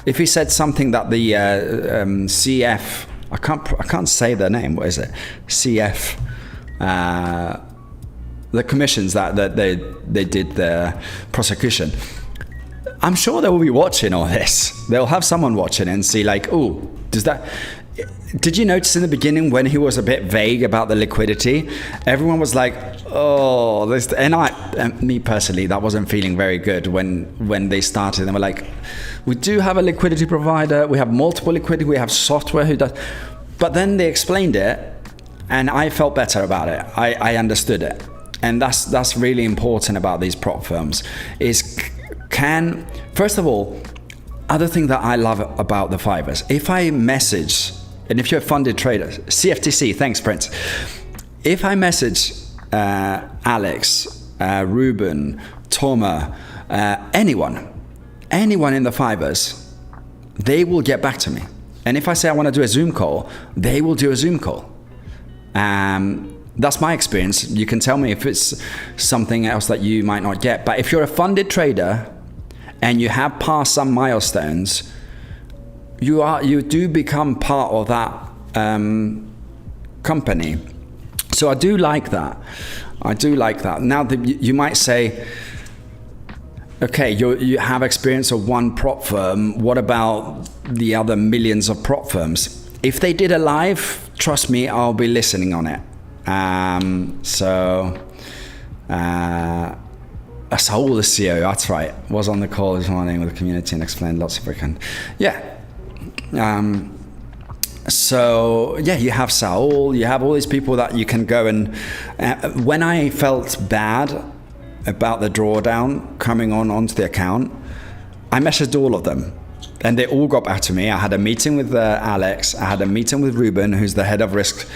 If he said something that the CF, I can't say their name, what is it? CF, the commissions that they did the prosecution, I'm sure they will be watching all this. They'll have someone watching and see like, oh, did you notice in the beginning when he was a bit vague about the liquidity, everyone was like, oh, this, and me personally, that wasn't feeling very good when they started. They were like, we do have a liquidity provider, we have multiple liquidity, we have software who does, but then they explained it and I felt better about it. I understood it. And that's really important about these prop firms is first of all, other thing that I love about the fivers, if I message, and if you're a funded trader, CFTC, thanks Prince. If I message Alex, Ruben, Toma, anyone in the fivers, they will get back to me. And if I say I want to do a Zoom call, they will do a Zoom call. That's my experience. You can tell me if it's something else that you might not get. But if you're a funded trader and you have passed some milestones, you do become part of that company. So I do like that. Now you might say, okay, you have experience of one prop firm. What about the other millions of prop firms? If they did a live, trust me, I'll be listening on it. Saul, the CEO, that's right, was on the call this morning with the community and explained lots of freaking, yeah. So yeah, you have Saul, you have all these people that you can go and, when I felt bad about the drawdown coming onto the account, I messaged all of them. And they all got back to me. I had a meeting with Alex. I had a meeting with Ruben, who's the head of risk.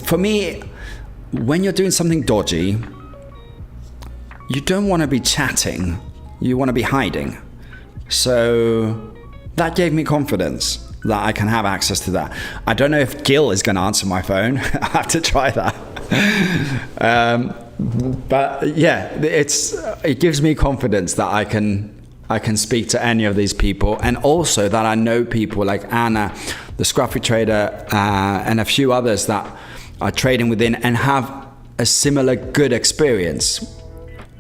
For me, when you're doing something dodgy, you don't want to be chatting. You want to be hiding. So that gave me confidence that I can have access to that. I don't know if Gil is going to answer my phone. I have to try that. But yeah, it gives me confidence that I can speak to any of these people, and also that I know people like Anna, the Scruffy trader, and a few others that are trading within and have a similar good experience.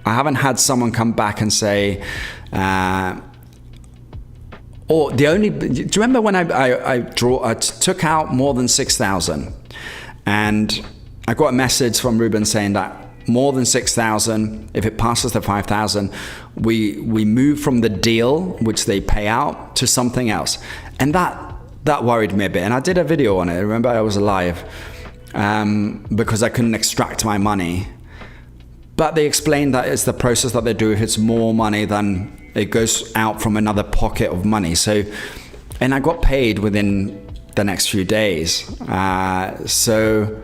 I haven't had someone come back and say, do you remember when I took out more than 6,000 and I got a message from Ruben saying that more than 6,000, if it passes the 5,000, we move from the deal, which they pay out, to something else. And that worried me a bit. And I did a video on it. Remember, I was live because I couldn't extract my money. But they explained that it's the process that they do. If it's more money, then it goes out from another pocket of money. So, and I got paid within the next few days. So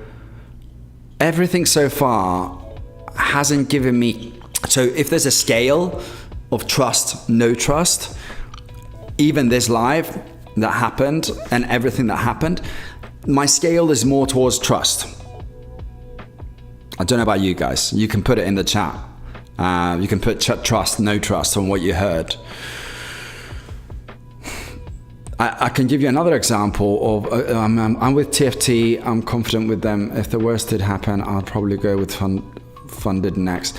everything so far hasn't given me, so if there's a scale of trust, no trust, even this live that happened and everything that happened, my scale is more towards trust. I don't know about you guys. You can put it in the chat. You can put trust, no trust on what you heard. I can give you another example of, I'm with TFT, I'm confident with them. If the worst did happen, I'll probably go with funded next.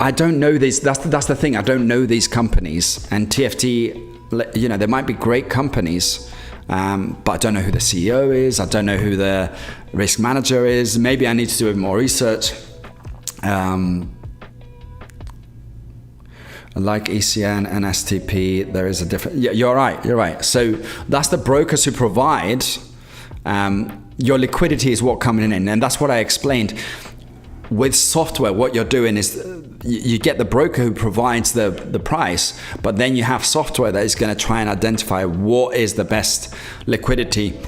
I don't know these. That's the thing. I don't know these companies. And TFT, you know, they might be great companies, but I don't know who the CEO is. I don't know who the risk manager is. Maybe I need to do a bit more research. Like ECN and STP, there is a different. Yeah, you're right. So that's the brokers who provide your liquidity is what coming in, and that's what I explained. With software, what you're doing is you get the broker who provides the price, but then you have software that is going to try and identify what is the best liquidity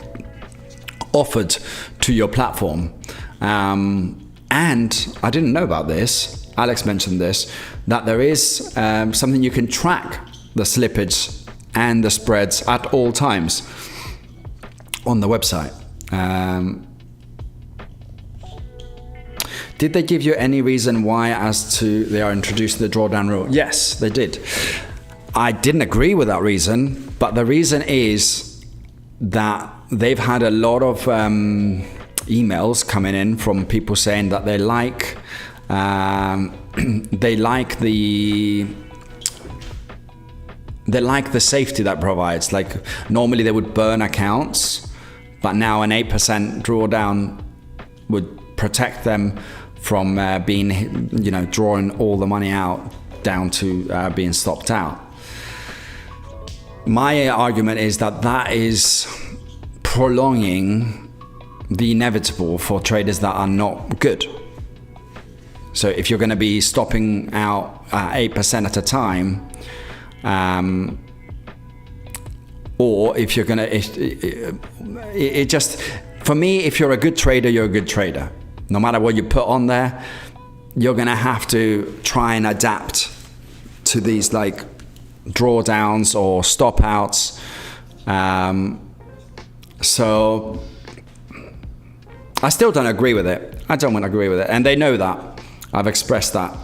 offered to your platform. And I didn't know about this. Alex mentioned this, that there is something you can track the slippage and the spreads at all times on the website. Did they give you any reason why as to they are introducing the drawdown rule? Yes, they did. I didn't agree with that reason, but the reason is that they've had a lot of emails coming in from people saying that they like the safety that provides. Like normally they would burn accounts, but now an 8% drawdown would protect them from being, you know, drawing all the money out down to being stopped out. My argument is that is prolonging the inevitable for traders that are not good. So if you're going to be stopping out 8% at a time, or if you're going to, it just, for me, if you're a good trader, you're a good trader. No matter what you put on there, you're going to have to try and adapt to these like drawdowns or stop outs. So I still don't agree with it. I don't want to agree with it. And they know that. I've expressed that.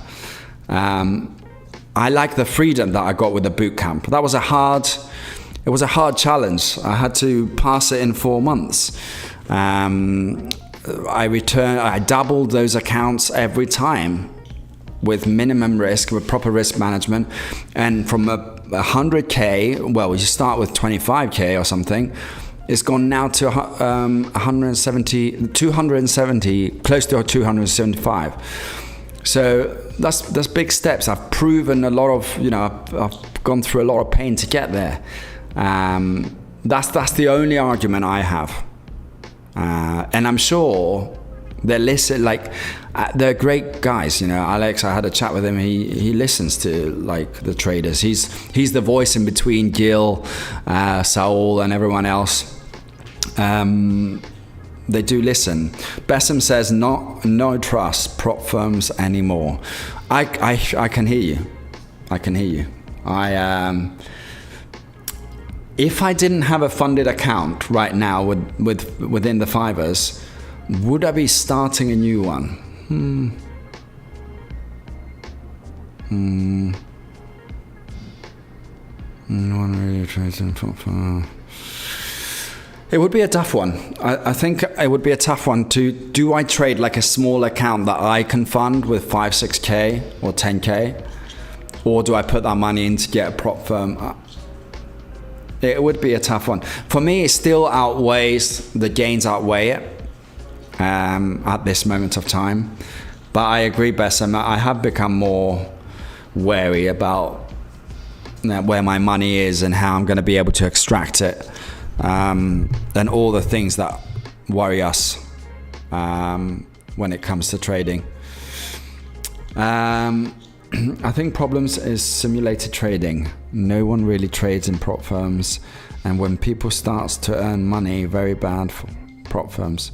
I like the freedom that I got with the boot camp. That was a hard challenge. I had to pass it in 4 months. I doubled those accounts every time with minimum risk, with proper risk management. And from a 100K, well, you start with 25K or something, it's gone now to 270, close to 275. So that's big steps. I've proven a lot of, you know, I've gone through a lot of pain to get there. That's the only argument I have. And I'm sure they listen, like they're great guys, you know. Alex, I had a chat with him. He listens to like the traders. He's the voice in between Gil, Saul, and everyone else. They do listen. Bessem says no trust prop firms anymore. I can hear you. I can hear you. If I didn't have a funded account right now within the Fivers, would I be starting a new one? No one really trades in prop firm. It would be a tough one. I think it would be a tough one do I trade like a small account that I can fund with 5, 6K or 10K? Or do I put that money in to get a prop firm? It would be a tough one. For me, it still outweighs, the gains outweigh it at this moment of time. But I agree, Bessem, I have become more wary about where my money is and how I'm going to be able to extract it. And all the things that worry us when it comes to trading. I think problems is simulated trading. No one really trades in prop firms, and when people starts to earn money, very bad for prop firms.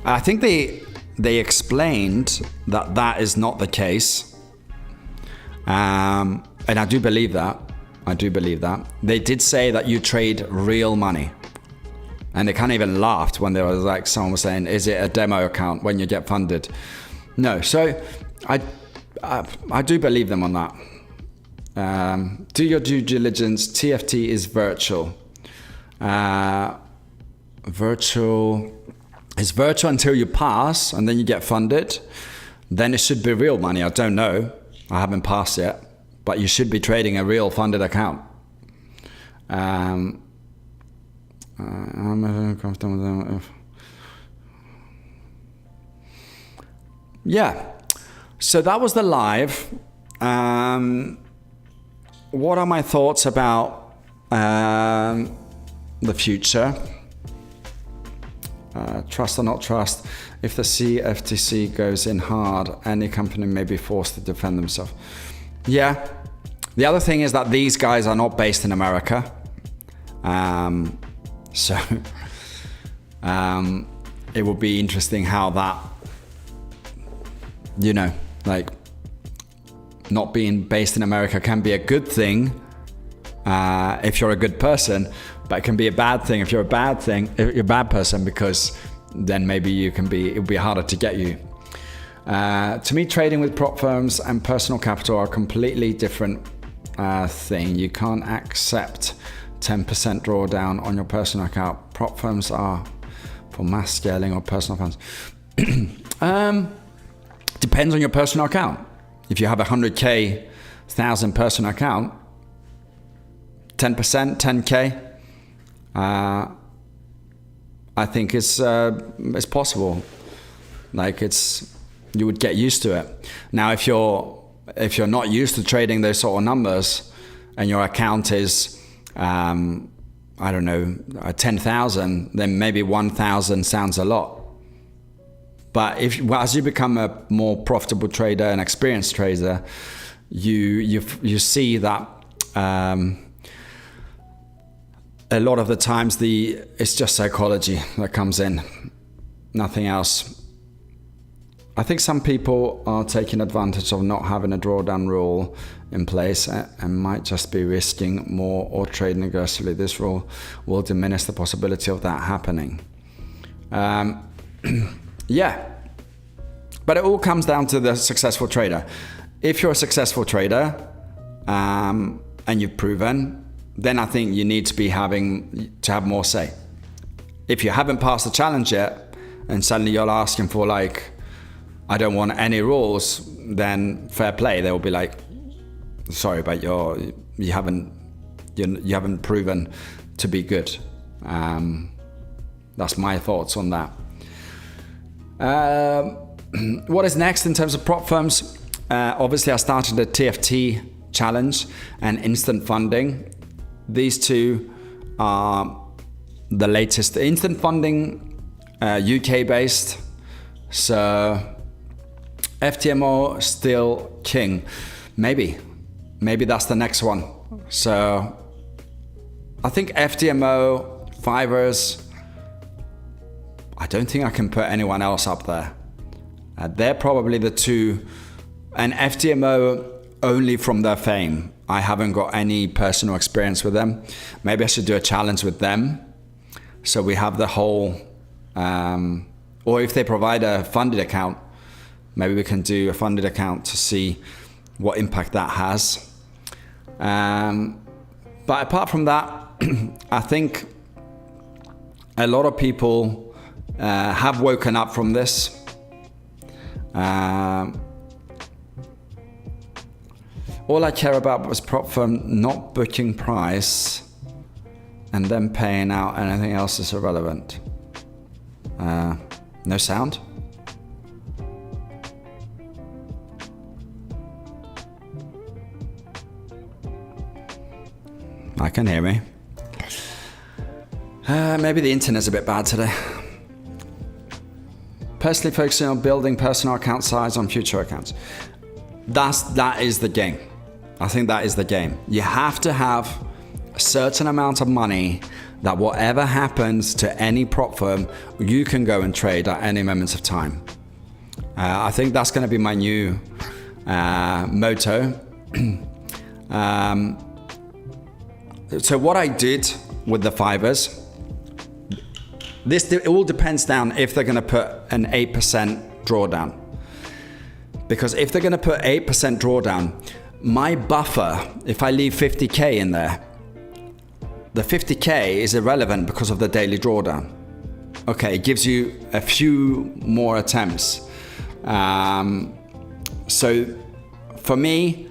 I think they explained that is not the case, and I do believe that. They did say that you trade real money, and they kind of even laughed when there was like someone was saying, "Is it a demo account when you get funded?" No, so I do believe them on that. Do your due diligence. TFT is virtual. Virtual is virtual until you pass, and then you get funded. then it should be real money. I don't know. I haven't passed yet. But you should be trading a real funded account. I'm comfortable with them. Yeah. So that was the live. What are my thoughts about the future? Trust or not trust. If the CFTC goes in hard, any company may be forced to defend themselves. Yeah. The other thing is that these guys are not based in America. So it would be interesting how that, you know, like not being based in America can be a good thing if you're a good person, but it can be a bad thing if you're a bad person, because then maybe it'll be harder to get you. To me, trading with prop firms and personal capital are a completely different thing. You can't accept 10% drawdown on your personal account. Prop firms are for mass scaling or personal funds. Depends on your personal account. If you have a 100,000 personal account, 10%, 10K, I think it's possible. Like you would get used to it. Now, if you're not used to trading those sort of numbers, and your account is, I don't know, 10,000, then maybe 1,000 sounds a lot. But as you become a more profitable trader, an experienced trader, you see that a lot of the times it's just psychology that comes in, nothing else. I think some people are taking advantage of not having a drawdown rule in place and might just be risking more or trading aggressively. This rule will diminish the possibility of that happening. Yeah, but it all comes down to the successful trader. If you're a successful trader and you've proven, then I think you need to have more say. If you haven't passed the challenge yet and suddenly you're asking for like, I don't want any rules, then fair play. They will be like, sorry, but you haven't proven to be good. That's my thoughts on that. What is next in terms of prop firms? Obviously, I started a TFT challenge and instant funding. These two are the latest. Instant funding, UK based. So FTMO still king. Maybe that's the next one. So I think FTMO, Fivers, I don't think I can put anyone else up there. They're probably the two, and FTMO only from their fame. I haven't got any personal experience with them. Maybe I should do a challenge with them. So we have the whole, or if they provide a funded account, maybe we can do a funded account to see what impact that has. But apart from that, I think a lot of people have woken up from this. All I care about was prop firm not booking price and then paying out. Anything else is irrelevant. No sound? I can hear me. Maybe the internet's a bit bad today. Personally focusing on building personal account size on future accounts. That is the game. I think that is the game. You have to have a certain amount of money that whatever happens to any prop firm, you can go and trade at any moment of time. I think that's going to be my new motto. So what I did with the Fivers, it all depends down if they're going to put an 8% drawdown. Because if they're going to put 8% drawdown, my buffer, if I leave 50K in there, the 50K is irrelevant because of the daily drawdown. Okay, it gives you a few more attempts. So for me,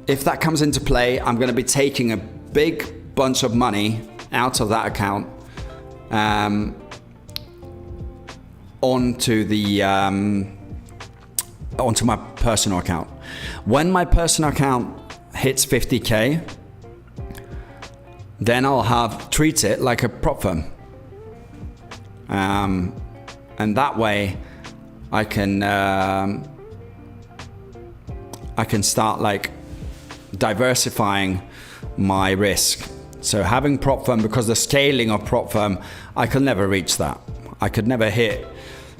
if that comes into play, I'm going to be taking a big bunch of money out of that account onto my personal account. When my personal account hits 50K, then I'll treat it like a prop firm. And that way I can start like diversifying my risk. So having prop firm, because the scaling of prop firm, I could never reach that. I could never hit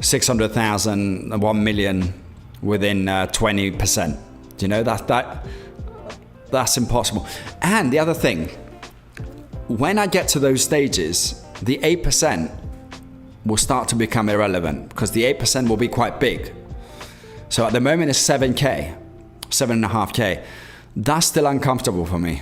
600,000, 1 million within 20%. You know, that's impossible. And the other thing, when I get to those stages, the 8% will start to become irrelevant, because the 8% will be quite big. So at the moment it's 7K, 7.5K. That's still uncomfortable for me.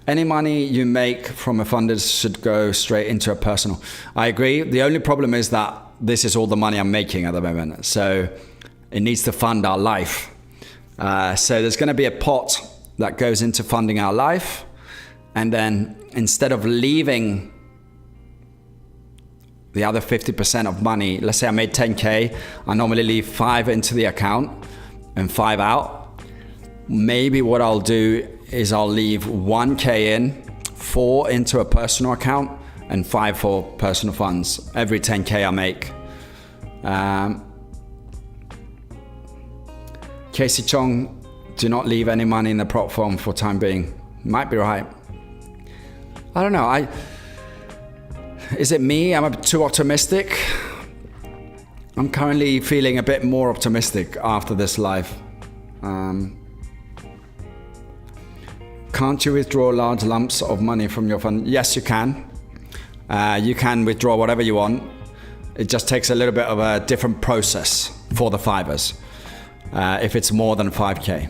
Any money you make from a fund should go straight into a personal. I agree. The only problem is that this is all the money I'm making at the moment. So it needs to fund our life. So there's going to be a pot that goes into funding our life. And then instead of leaving the other 50% of money, let's say I made 10K, I normally leave 5 into the account and 5 out. Maybe what I'll do is I'll leave 1K in, 4 into a personal account, and 5 for personal funds every 10K I make. Casey Chong, do not leave any money in the prop firm for time being. Might be right. I don't know. Is it me? I'm a bit too optimistic. I'm currently feeling a bit more optimistic after this live. Can't you withdraw large lumps of money from your fund? Yes, you can. You can withdraw whatever you want. It just takes a little bit of a different process for the fivers, if it's more than 5K.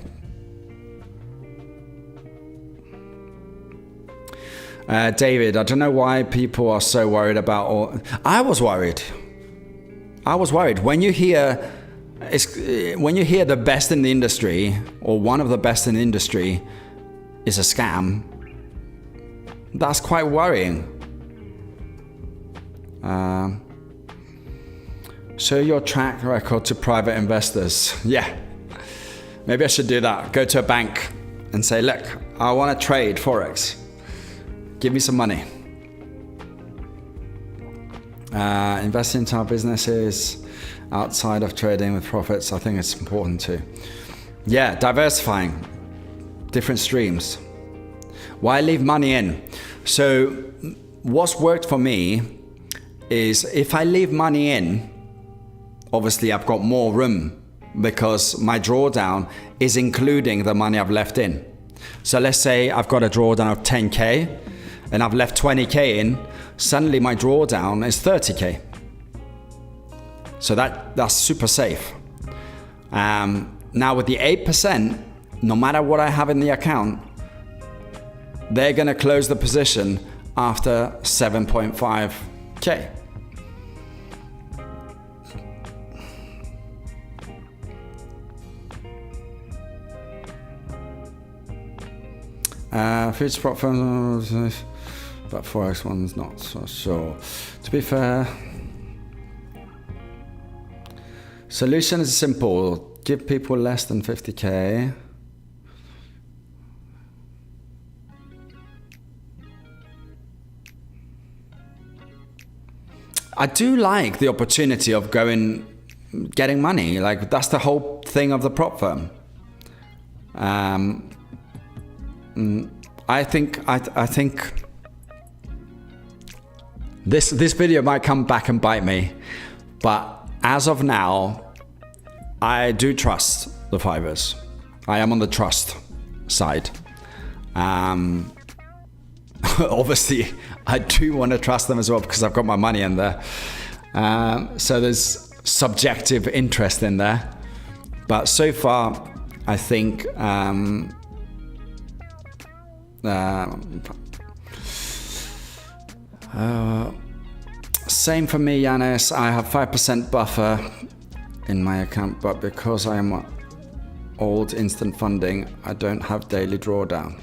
David, I don't know why people are so worried about all. I was worried. When you hear the best in the industry, or one of the best in the industry, is a scam, that's quite worrying. Show your track record to private investors. Yeah, maybe I should do that. Go to a bank and say, look, I want to trade Forex. Give me some money. Investing into our businesses outside of trading with profits. I think it's important too. Yeah, diversifying. Different streams. Why leave money in? So what's worked for me is if I leave money in, obviously I've got more room because my drawdown is including the money I've left in. So let's say I've got a drawdown of 10K and I've left 20K in, suddenly my drawdown is 30K. So that's super safe. Now with the 8%, no matter what I have in the account, they're going to close the position after 7.5K. Future prop firms, but Forex one's not so sure. To be fair, solution is simple. Give people less than 50K. I do like the opportunity of getting money. Like that's the whole thing of the prop firm. I think this video might come back and bite me, but as of now, I do trust the fivers. I am on the trust side. Obviously, I do want to trust them as well because I've got my money in there. So there's subjective interest in there. But so far, I think Same for me, Yanis. I have 5% buffer in my account, but because I am old instant funding, I don't have daily drawdown.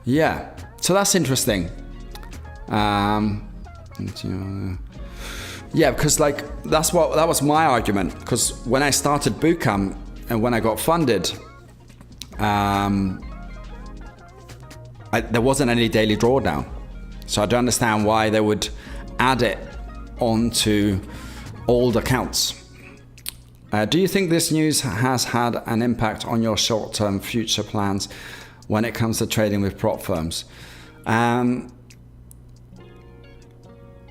Yeah, so that's interesting. Yeah, because like that was my argument. Because when I started bootcamp and when I got funded, there wasn't any daily drawdown. So I don't understand why they would add it onto old accounts. Do you think this news has had an impact on your short-term future plans when it comes to trading with prop firms?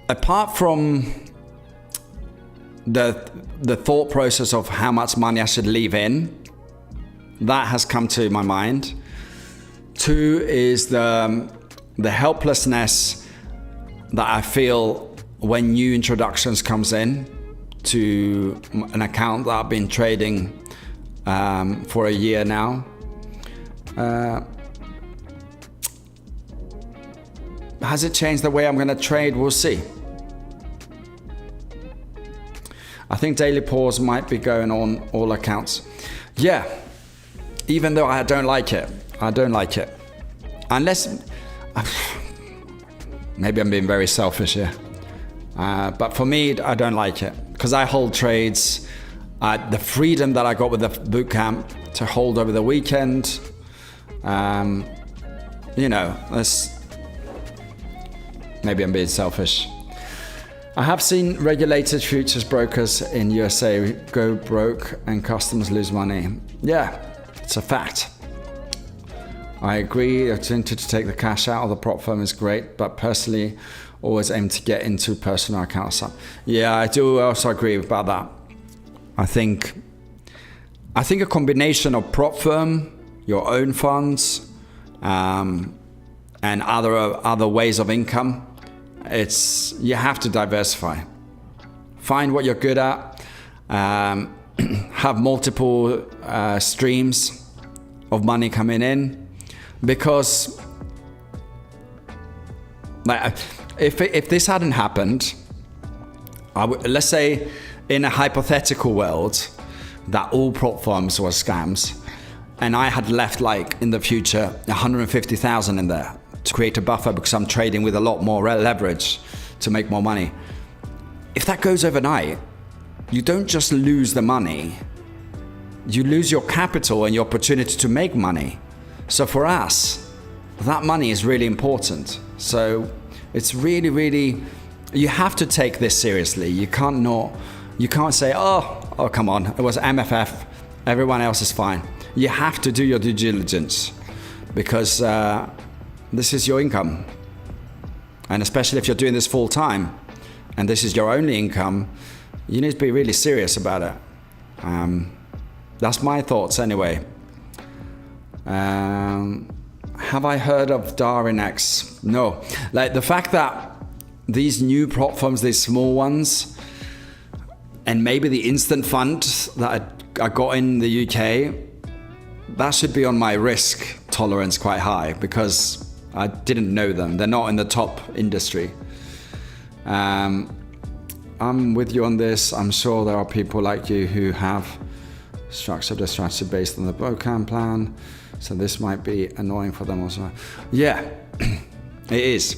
Apart from the thought process of how much money I should leave in, that has come to my mind. 2 is the helplessness that I feel when new introductions comes in to an account that I've been trading for a year now. Has it changed the way I'm going to trade? We'll see. I think daily pause might be going on all accounts. Yeah, even though I don't like it. I don't like it. Unless, maybe I'm being very selfish here. But for me, I don't like it. Because I hold trades, the freedom that I got with the bootcamp to hold over the weekend, maybe I'm being selfish. I have seen regulated futures brokers in USA go broke and customers lose money. Yeah, it's a fact. I agree, the opportunity to take the cash out of the prop firm is great, but personally, always aim to get into personal accounts. Yeah, I do also agree about that. I think a combination of prop firm, your own funds, and other ways of income, you have to diversify. Find what you're good at. Have multiple streams of money coming in, because if this hadn't happened, let's say in a hypothetical world that all prop firms were scams, and I had left in the future 150,000 in there to create a buffer because I'm trading with a lot more leverage to make more money. If that goes overnight, you don't just lose the money, you lose your capital and your opportunity to make money. So for us, that money is really important. So it's really, really, you have to take this seriously. You can't say, oh, come on, it was MFF, everyone else is fine. You have to do your due diligence, because this is your income. And especially if you're doing this full time and this is your only income, you need to be really serious about it. That's my thoughts anyway. Have I heard of Darinex? No. The fact that these new prop firms, these small ones, and maybe the instant fund that I got in the UK, that should be on my risk tolerance quite high, because I didn't know them. They're not in the top industry. I'm with you on this. I'm sure there are people like you who have structured a strategy based on the bootcamp plan. So this might be annoying for them also. Yeah, it is.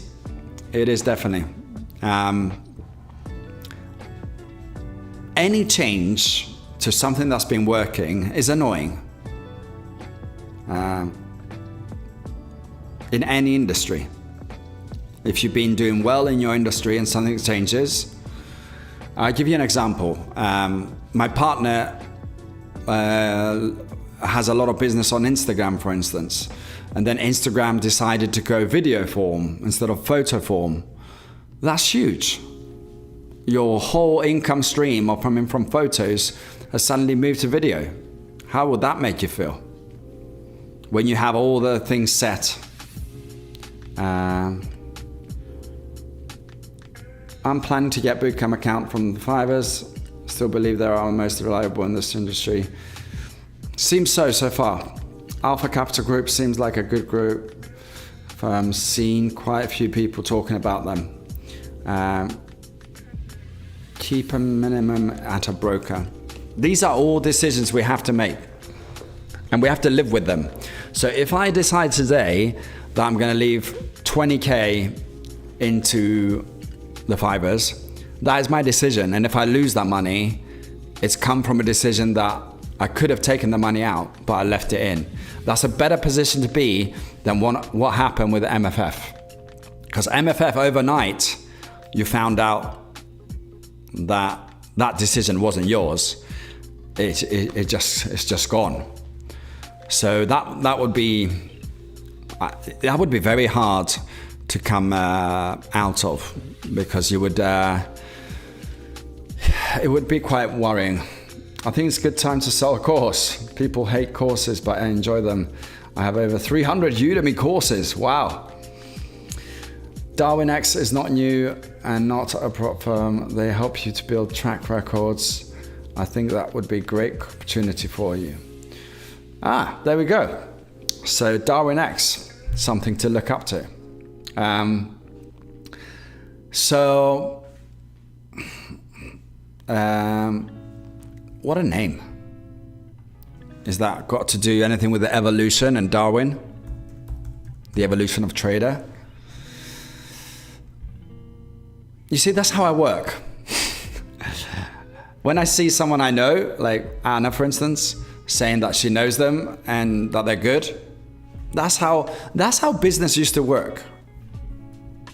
It is definitely. Any change to something that's been working is annoying. In any industry. If you've been doing well in your industry and something changes, I'll give you an example. My partner has a lot of business on Instagram, for instance, and then Instagram decided to go video form instead of photo form. That's huge. Your whole income stream from photos has suddenly moved to video. How would that make you feel when you have all the things set? I'm planning to get bootcamp account from the Fivers. Still believe they are the most reliable in this industry. Seems so far. Alpha Capital Group seems like a good group. I've seen quite a few people talking about them. Keep a minimum at a broker. These are all decisions we have to make, and we have to live with them. So if I decide today that I'm going to leave 20K into the fivers, that is my decision. And if I lose that money, it's come from a decision that I could have taken the money out, but I left it in. That's a better position to be than what happened with MFF. Because MFF overnight, you found out that that decision wasn't yours. It's just gone. So that would be very hard to come out of, because you would it would be quite worrying. I think it's a good time to sell a course. People hate courses, but I enjoy them. I have over 300 Udemy courses. Wow. Darwin X is not new and not a prop firm. They help you to build track records. I think that would be a great opportunity for you. There we go. So Darwin X, something to look up to. What a name. Is that got to do anything with the evolution and Darwin? The evolution of trader? You see, that's how I work. When I see someone I know, like Anna, for instance, saying that she knows them and that they're good, that's how business used to work.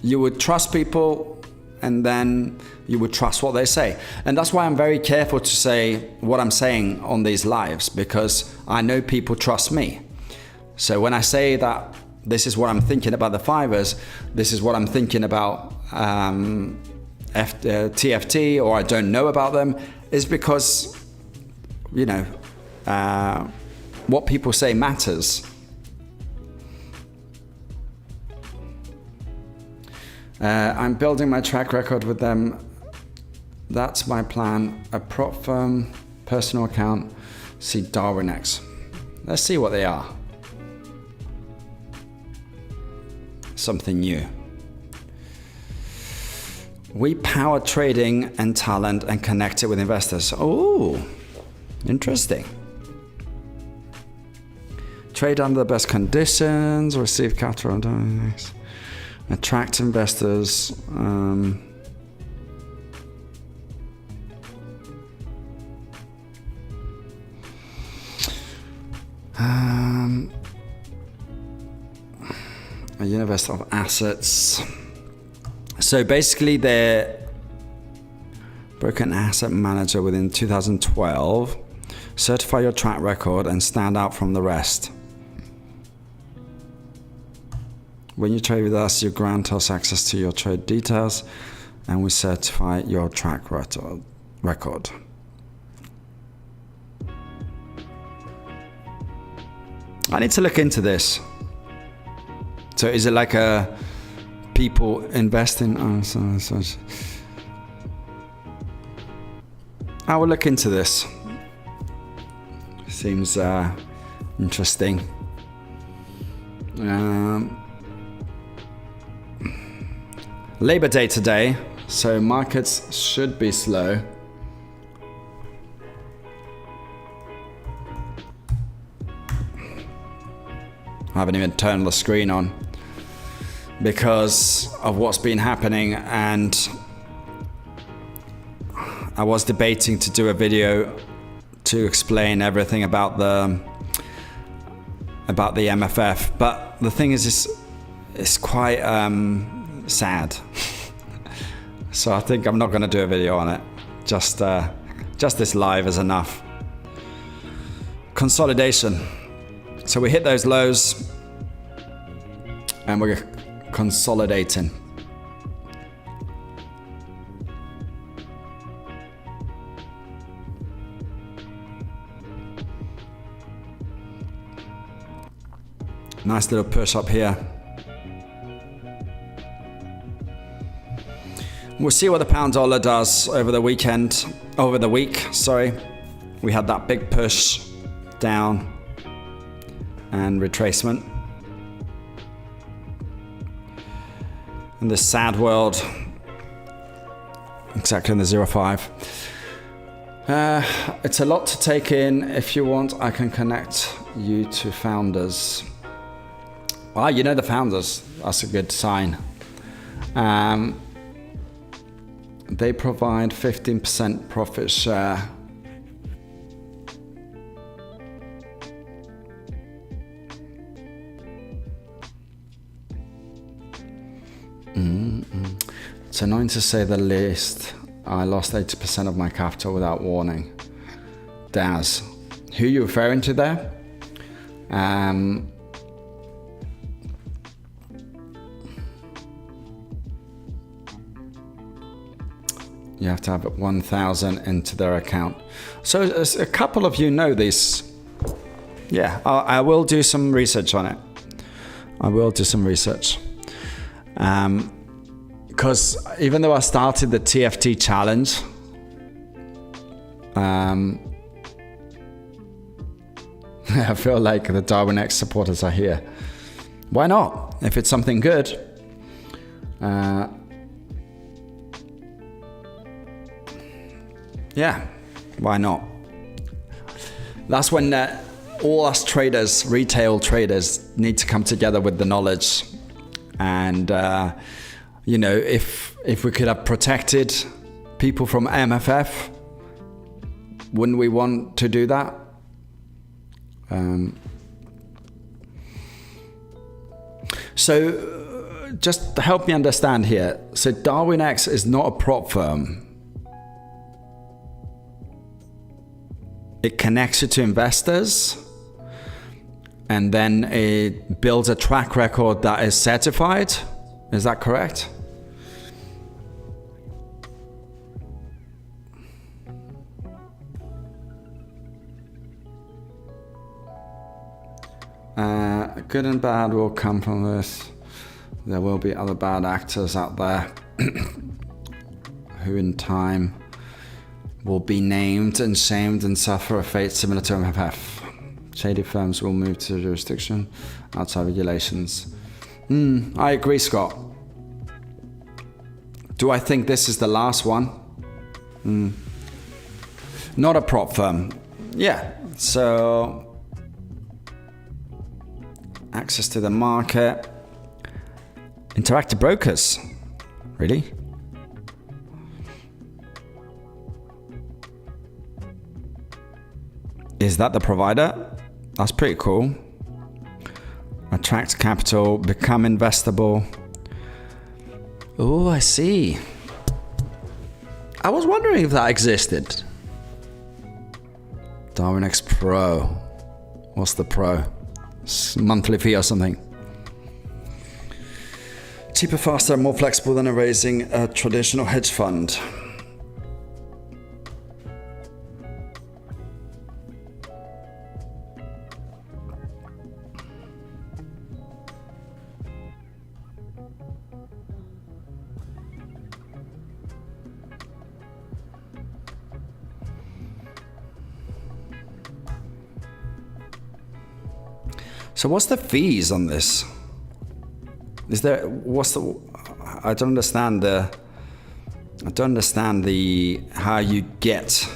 You would trust people, and then you would trust what they say. And that's why I'm very careful to say what I'm saying on these lives, because I know people trust me. So when I say that this is what I'm thinking about the fivers, this is what I'm thinking about TFT, or I don't know about them, is because, you know, what people say matters. I'm building my track record with them. That's my plan. A prop firm, personal account, see Darwin X. Let's see what they are. Something new. We power trading and talent and connect it with investors. Oh, interesting. Trade under the best conditions, receive capital. Attract investors. A universe of assets. So basically, they're broken asset manager within 2012. Certify your track record and stand out from the rest. When you trade with us, you grant us access to your trade details, and we certify your track record. I need to look into this. So is it like a people investing? I will look into this. Seems interesting. Labor Day today, so markets should be slow. I haven't even turned the screen on because of what's been happening, and I was debating to do a video to explain everything about the MFF, but the thing is it's quite sad. So I think I'm not going to do a video on it. Just this live is enough. Consolidation. So we hit those lows and we're consolidating. Nice little push up here. We'll see what the pound dollar does over the week, sorry. We had that big push down and retracement. In this sad world, exactly in the 05. It's a lot to take in. If you want, I can connect you to founders. Ah, you know the founders. That's a good sign. They provide 15% profit share. It's annoying to say the least. I lost 80% of my capital without warning. Daz, who are you referring to there? You have to have 1,000 into their account. So a couple of you know this. Yeah, I will do some research on it. I will do some research. Because even though I started the TFT challenge, I feel like the Darwin X supporters are here. Why not? If it's something good. Yeah, why not? That's when all us traders, retail traders, need to come together with the knowledge. And, you know, if we could have protected people from MFF, wouldn't we want to do that? So just help me understand here. So Darwin X is not a prop firm. It connects you to investors, and then it builds a track record that is certified. Is that correct? Good and bad will come from this. There will be other bad actors out there who in time will be named and shamed and suffer a fate similar to MFF. Shady firms will move to jurisdiction outside regulations. I agree, Scott. Do I think this is the last one? Not a prop firm. Yeah, so access to the market. Interactive brokers. Really? Is that the provider? That's pretty cool. Attract capital, become investable. Oh, I see. I was wondering if that existed. Darwin X Pro. What's the Pro? Monthly fee or something. Cheaper, faster, more flexible than raising a traditional hedge fund. So what's the fees on this? Is there, what's the, I don't understand the, how you get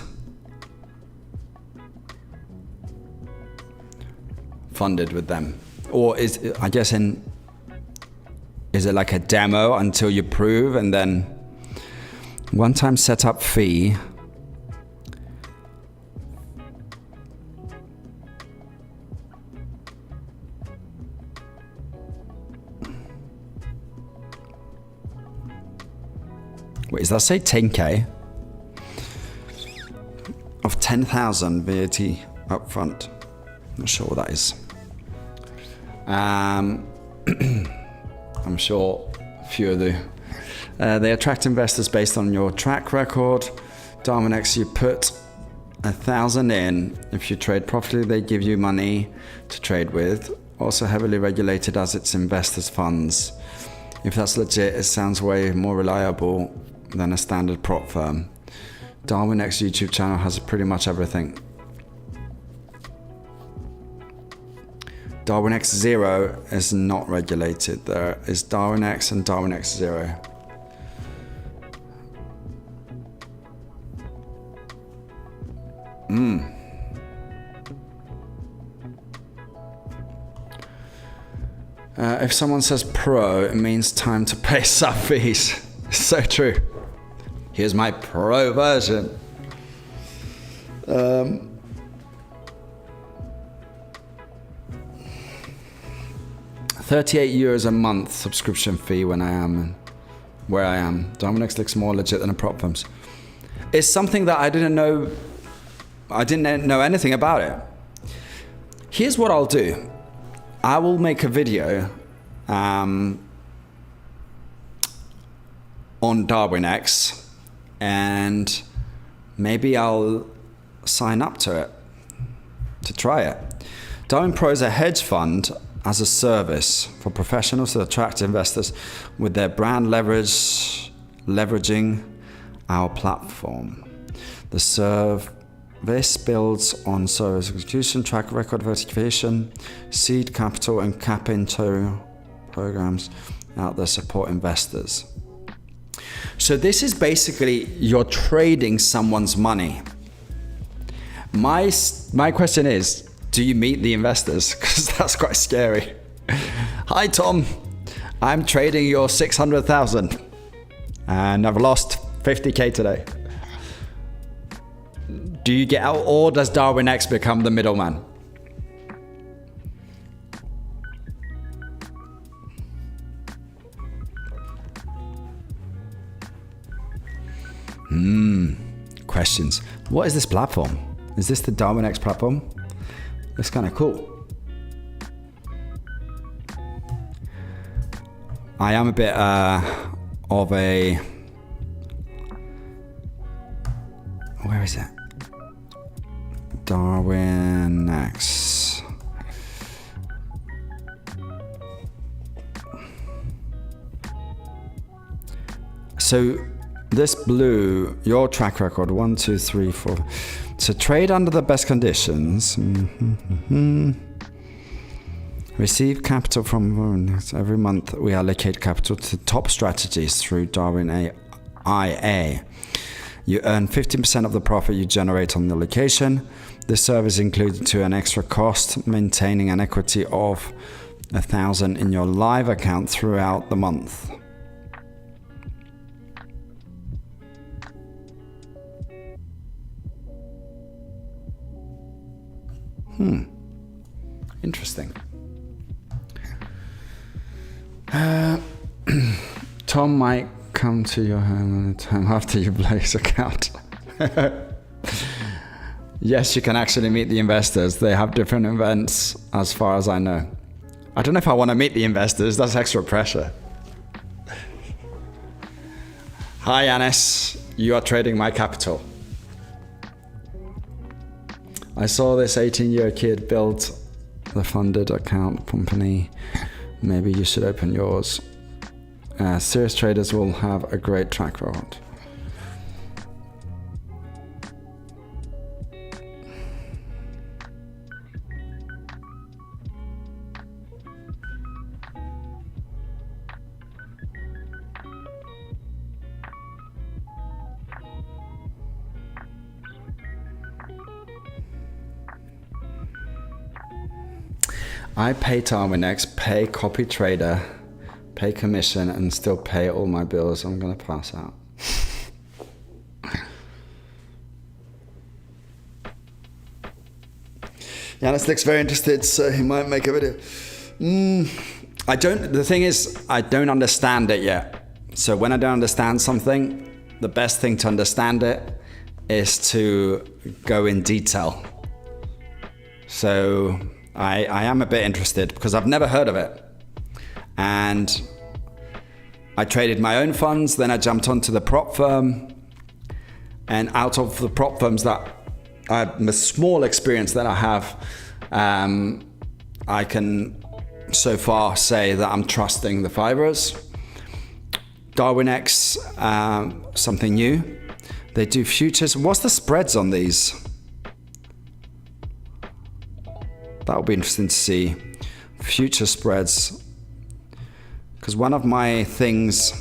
funded with them. Or is, I guess is it like a demo until you prove, and then one-time setup fee? Wait, does that say 10K? Of 10,000 VAT upfront. Not sure what that is. I'm sure a few of the... they attract investors based on your track record. Darwin X, you put 1,000 in. If you trade profitably, they give you money to trade with. Also heavily regulated as its investors' funds. If that's legit, it sounds way more reliable than a standard prop firm. Darwin X YouTube channel has pretty much everything. Darwin X 0 is not regulated. There is Darwin X and Darwin X 0. If someone says pro, it means time to pay sub fees. So true. Here's my pro version. 38 euros a month subscription fee when I am where I am. Dominex looks more legit than a prop firms. It's something that I didn't know. I didn't know anything about it. Here's what I'll do. I will make a video on DarwinX, and maybe I'll sign up to it to try it. Darwin Pro is a hedge fund as a service for professionals to attract investors with their brand leveraging our platform. The service builds on service execution, track record verification, seed capital, and cap into programs out there support investors. So this is basically you're trading someone's money. My question is, do you meet the investors? Because that's quite scary. Hi Tom, I'm trading your 600,000 and I've lost 50k today. Do you get out, or does DarwinX become the middleman? Questions. What is this platform? Is this the DarwinX platform? It's kind of cool. I am a bit of a... Where is it? DarwinX. So this blue, your track record, 1, 2, 3, 4. So trade under the best conditions. Receive capital from every month. We allocate capital to top strategies through Darwin IA. You earn 15% of the profit you generate on the allocation. This service includes to an extra cost, maintaining an equity of 1,000 in your live account throughout the month. Interesting. Tom might come to your home at a time after you blow his account. Yes, you can actually meet the investors. They have different events as far as I know. I don't know if I want to meet the investors. That's extra pressure. Hi, Anis. You are trading my capital. I saw this 18-year kid build the funded account company. Maybe you should open yours. Serious traders will have a great track record. I pay DarwinX, pay copy trader, pay commission, and still pay all my bills. I'm gonna pass out. Yanis looks very interested, so he might make a video. The thing is, I don't understand it yet. So when I don't understand something, the best thing to understand it is to go in detail. So I am a bit interested because I've never heard of it. And I traded my own funds, then I jumped onto the prop firm. And out of the prop firms the small experience that I have, I can so far say that I'm trusting the fibers. DarwinX, something new. They do futures. What's the spreads on these? That would be interesting to see. Future spreads. Because one of my things...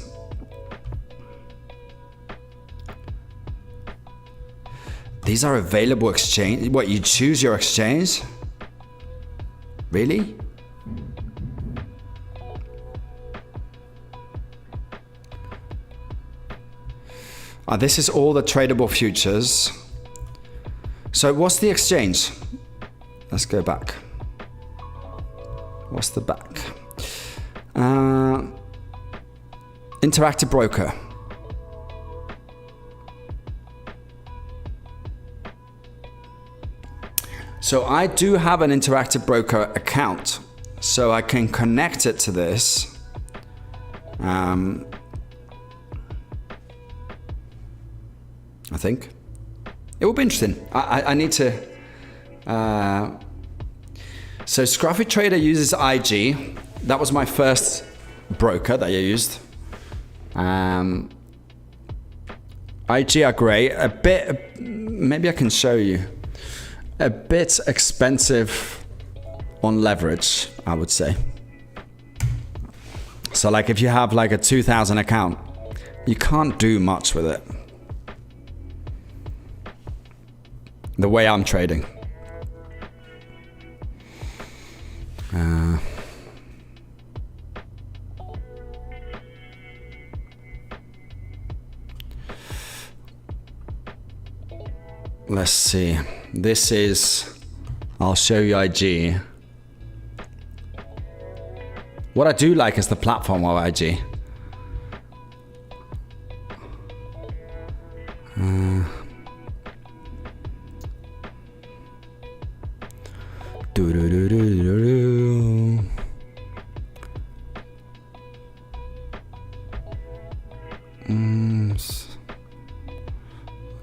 These are available exchange. What, you choose your exchange? Really? This is all the tradable futures. So what's the exchange? Let's go back. What's the back? Interactive broker. So I do have an interactive broker account, so I can connect it to this. I think it will be interesting. I need to. So Scruffy Trader uses IG. That was my first broker that I used. IG are great. A bit. Maybe I can show you. A bit expensive on leverage, I would say. So like if you have like a 2,000 account, you can't do much with it. The way I'm trading. Let's see. This is, I'll show you IG. What I do like is the platform of IG.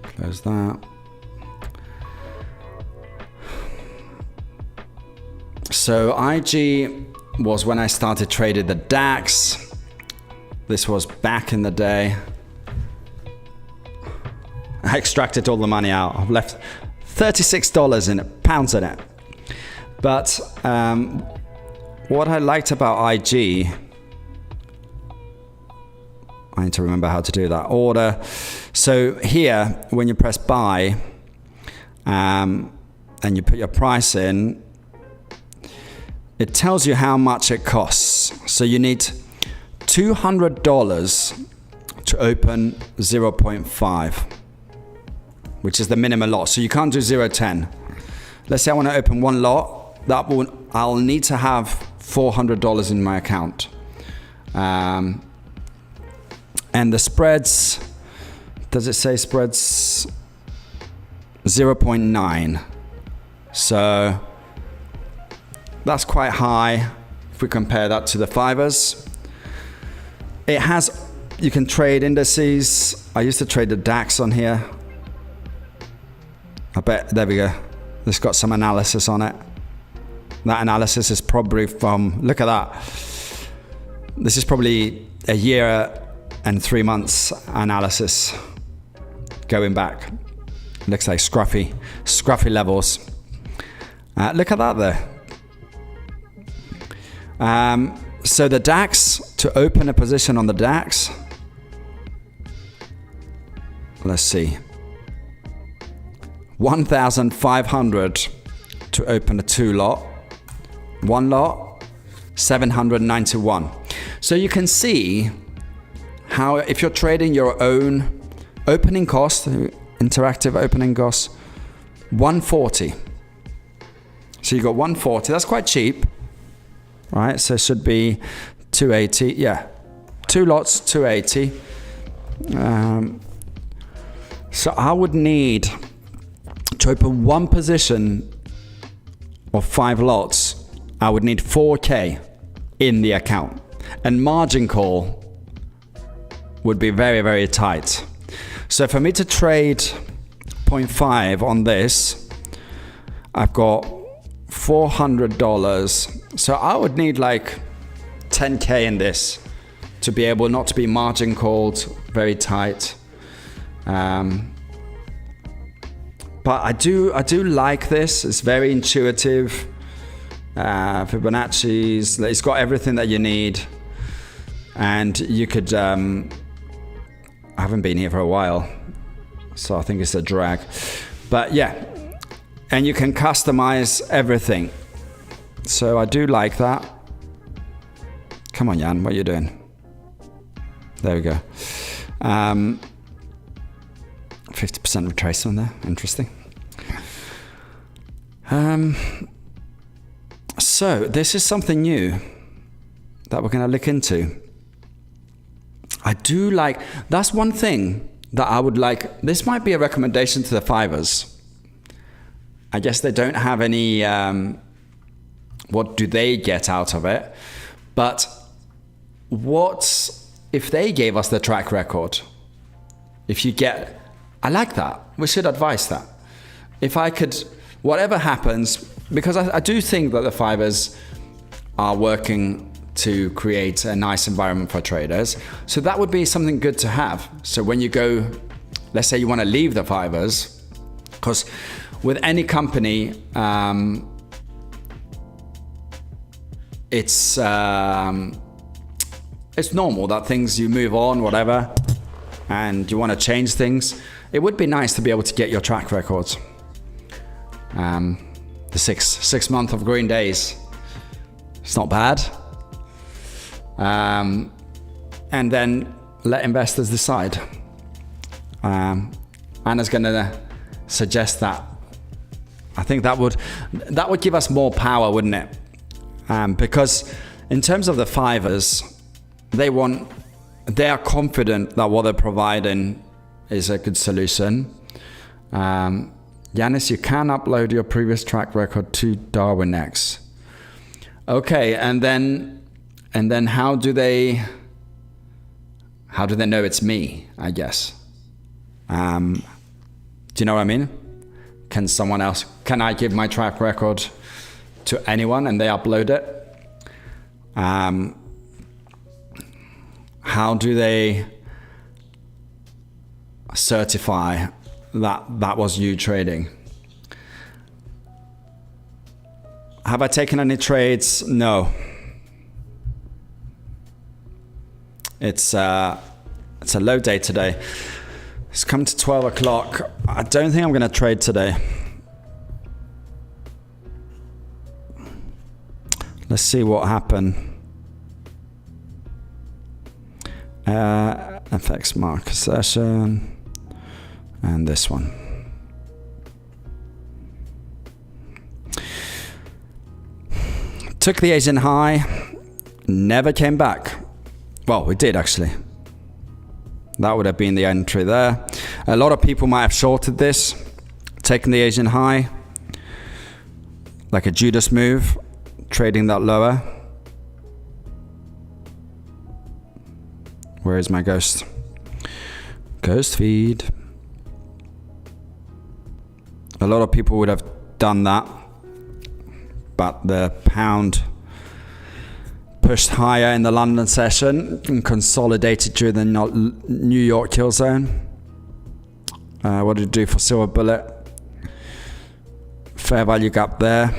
Close that. So IG was when I started trading the DAX. This was back in the day. I extracted all the money out. I've left $36 in it, pounds in it. But what I liked about IG, I need to remember how to do that. Order. So here, when you press buy and you put your price in, it tells you how much it costs. So you need $200 to open 0.5, which is the minimum lot. So you can't do 0.10. Let's say I want to open one lot. I'll need to have $400 in my account. And the spreads, does it say spreads? 0.9. So that's quite high if we compare that to the fivers. It has, you can trade indices. I used to trade the DAX on here. I bet, there we go. It's got some analysis on it. That analysis is probably from, look at that. This is probably a year and 3 months analysis going back. Looks like scruffy levels. Look at that there. So the DAX, to open a position on the DAX, let's see, 1,500 to open a 2 lot, 1 lot, 791. So you can see how if you're trading your own opening cost, interactive opening cost, 140. So you got 140, that's quite cheap. Right, so it should be 280. Yeah, 2 lots, 280. So I would need to open one position of 5 lots. I would need 4K in the account, and margin call would be very, very tight. So for me to trade 0.5 on this, I've got $400. So I would need like 10K in this to be able not to be margin called very tight. But I do like this. It's very intuitive. Fibonacci's, it's got everything that you need. And you could, I haven't been here for a while, so I think it's a drag. But yeah, and you can customize everything. So I do like that. Come on, Jan, what are you doing? There we go. 50% retracement there, interesting. So this is something new that we're going to look into. I do like, that's one thing that I would like. This might be a recommendation to the fivers. I guess they don't have any, what do they get out of it? But what if they gave us the track record? If you get, I like that. We should advise that. If I could, whatever happens, because I do think that the fivers are working to create a nice environment for traders. So that would be something good to have. So when you go, let's say you want to leave the fivers, because with any company, it's normal that things, you move on, whatever, and you want to change things. It would be nice to be able to get your track records. The six month of green days, it's not bad. And then let investors decide. Anna's going to suggest that. I think that would give us more power, wouldn't it? Because in terms of the fivers, they are confident that what they're providing is a good solution. Yanis, you can upload your previous track record to DarwinX. Okay, and then how do they know it's me, I guess? Do you know what I mean? Can I give my track record to anyone and they upload it? How do they certify that was you trading? Have I taken any trades? No. It's a low day today. It's come to 12 o'clock. I don't think I'm going to trade today. Let's see what happened. FX market session. And this one. Took the Asian high. Never came back. Well, we did actually. That would have been the entry there. A lot of people might have shorted this, taken the Asian high, like a Judas move, trading that lower. Where is my ghost? Ghost feed. A lot of people would have done that, but the pound pushed higher in the London session and consolidated during the New York kill zone. What did it do for silver bullet? Fair value gap there.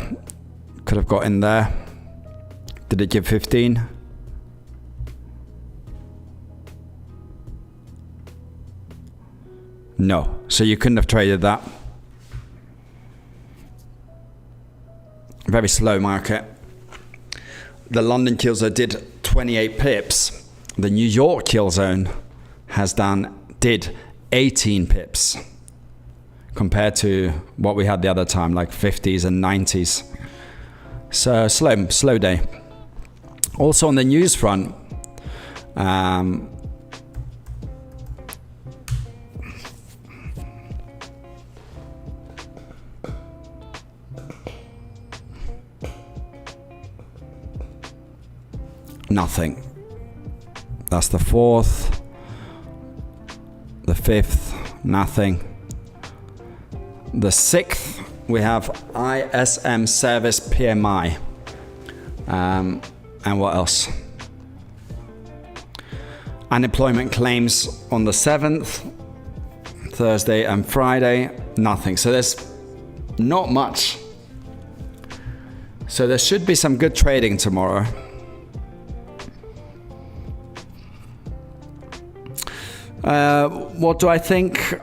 Could have got in there. Did it give 15? No. So you couldn't have traded that. Very slow market. The London kill zone did 28 pips. The New York kill zone did 18 pips compared to what we had the other time, like 50s and 90s. So slow day. Also on the news front, nothing. That's the 4th, the 5th, nothing. The 6th, we have ISM service PMI. And what else? Unemployment claims on the 7th, Thursday and Friday, nothing. So there's not much. So there should be some good trading tomorrow. What do I think?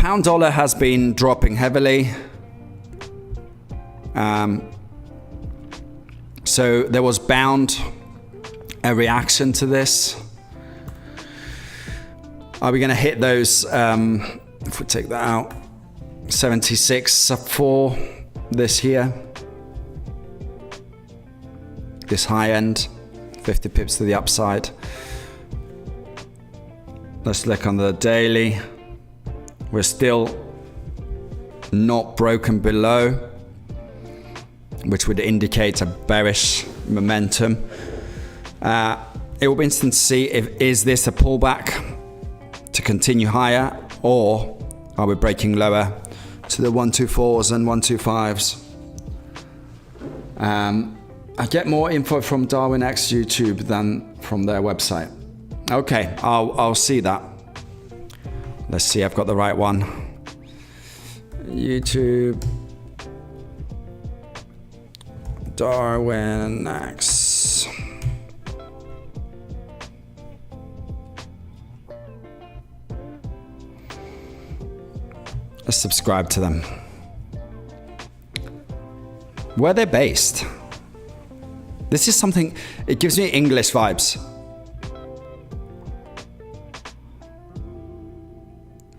pound dollar has been dropping heavily. So there was bound a reaction to this. Are we going to hit those, if we take that out, 76 for this here? This high end, 50 pips to the upside. Let's look on the daily. We're still not broken below, which would indicate a bearish momentum. It will be interesting to see is this a pullback to continue higher, or are we breaking lower to the 124s and 125s? I get more info from Darwin X YouTube than from their website. Okay, I'll see that. Let's see, I've got the right one. YouTube. Darwin X. Let's subscribe to them. Where they're based. This is something, it gives me English vibes.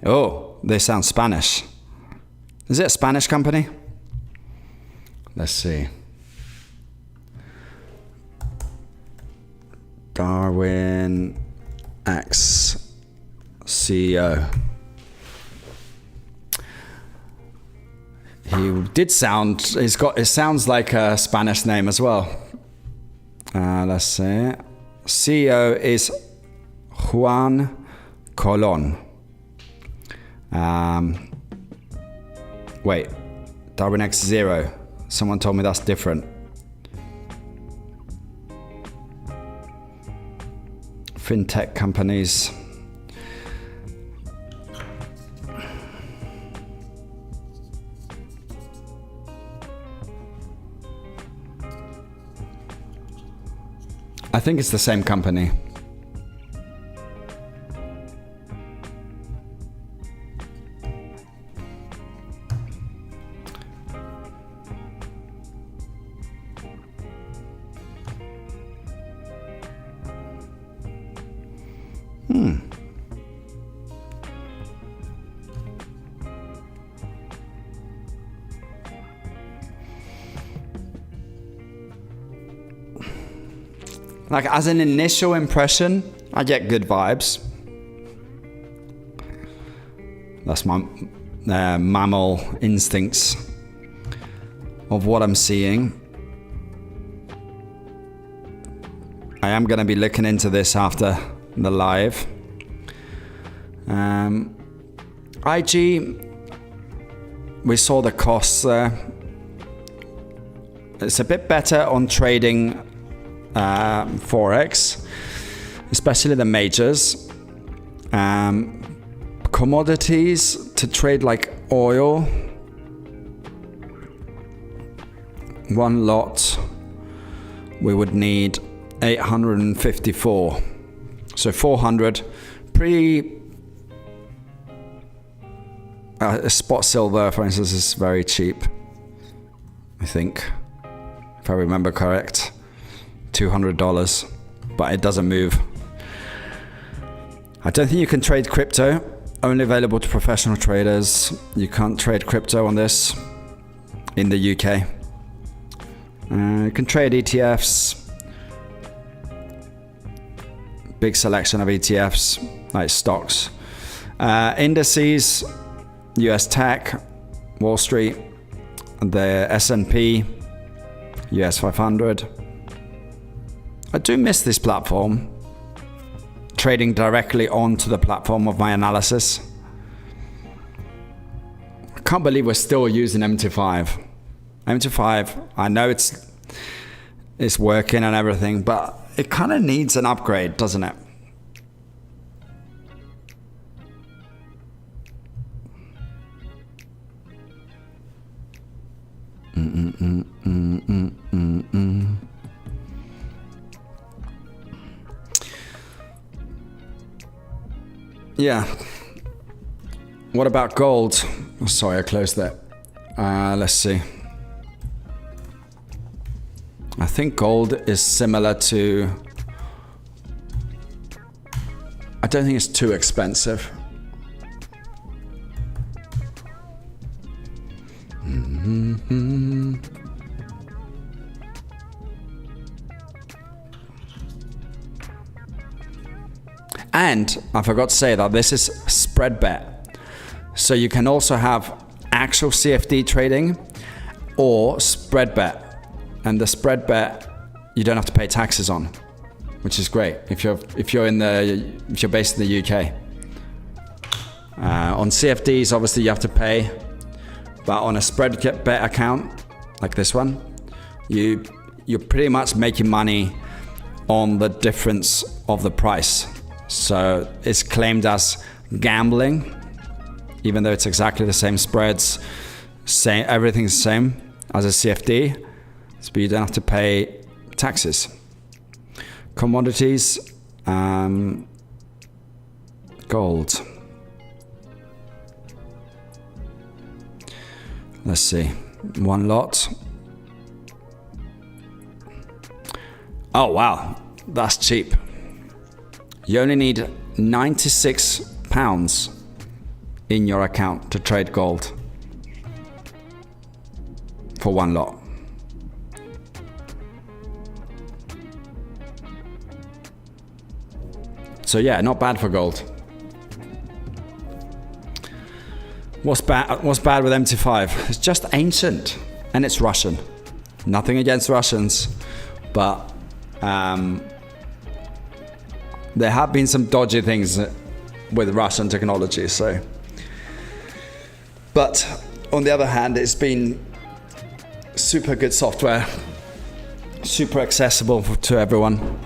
Oh, they sound Spanish. Is it a Spanish company? Let's see. Darwin X CEO. He did sound, it sounds like a Spanish name as well. Let's see. CEO is Juan Colon. Wait, Darwin X 0. Someone told me that's different. Fintech companies. I think it's the same company. Like, as an initial impression, I get good vibes. That's my mammal instincts of what I'm seeing. I am going to be looking into this after the live. IG, we saw the costs there. It's a bit better on trading Forex, especially the majors. Commodities to trade like oil, one lot we would need 854, so 400. Spot silver, for instance, is very cheap, I think, if I remember correct. $200, but it doesn't move. I don't think you can trade crypto. Only available to professional traders. You can't trade crypto on this in the UK. You can trade ETFs. Big selection of ETFs, like stocks. Indices, US Tech, Wall Street, the S&P, US 500. I do miss this platform, trading directly onto the platform of my analysis. I can't believe we're still using MT5. MT5, I know it's working and everything, but it kind of needs an upgrade, doesn't it? Yeah. What about gold? Oh, sorry, I closed that. Let's see. I think gold is similar to... I don't think it's too expensive. And I forgot to say that this is spread bet. So you can also have actual CFD trading or spread bet. And the spread bet you don't have to pay taxes on, which is great if you're based in the UK. On CFDs, obviously you have to pay, but on a spread bet account like this one, you're pretty much making money on the difference of the price. So it's claimed as gambling, even though it's exactly the same spreads, everything's the same as a CFD, but you don't have to pay taxes. Commodities, gold. Let's see, one lot. Oh wow, that's cheap. You only need £96 in your account to trade gold for one lot. So yeah, not bad for gold. What's bad with MT5? It's just ancient and it's Russian. Nothing against Russians, but there have been some dodgy things with Russian technology, so. But on the other hand, it's been super good software, super accessible to everyone.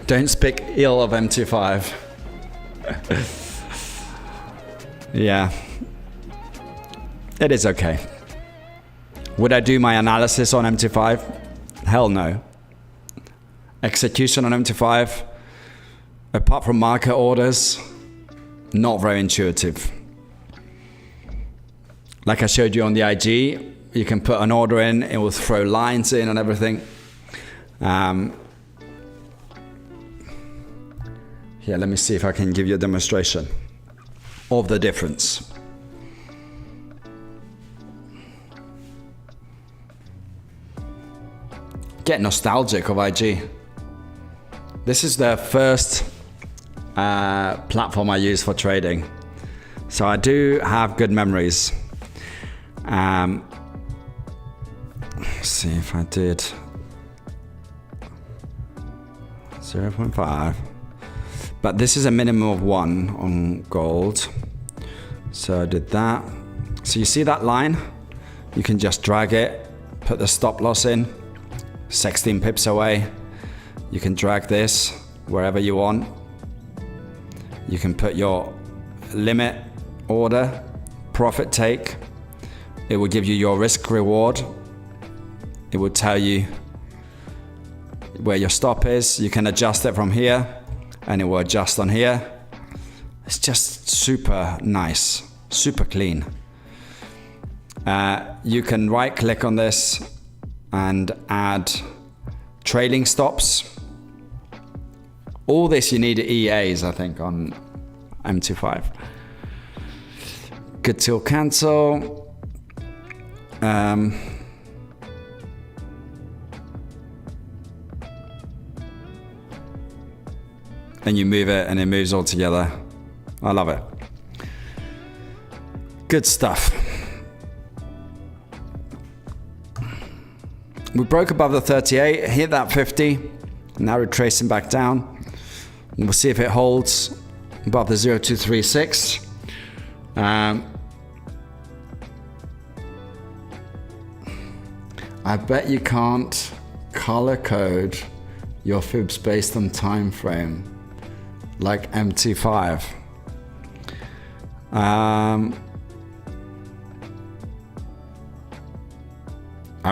Don't speak ill of MT5. Yeah, it is okay. Would I do my analysis on MT5? Hell no. Execution on MT5, apart from market orders, not very intuitive. Like I showed you on the IG, you can put an order in, it will throw lines in and everything. Here, let me see if I can give you a demonstration of the difference. Get nostalgic of IG. This is the first platform I use for trading, so I do have good memories. Let's see if I did 0.5, but this is a minimum of 1 on gold, so I did that. So you see that line? You can just drag it, put the stop loss in, 16 pips away. You can drag this wherever you want. You can put your limit order, profit take. It will give you your risk reward. It will tell you where your stop is. You can adjust it from here and it will adjust on here. It's just super nice, super clean. You can right click on this and add trailing stops. All this you need EAs, I think, on MT5. Good till cancel. And you move it and it moves all together. I love it. Good stuff. We broke above the 38, hit that 50, now retracing back down. We'll see if it holds above the 0236. I bet you can't color code your fibs based on time frame like MT5. I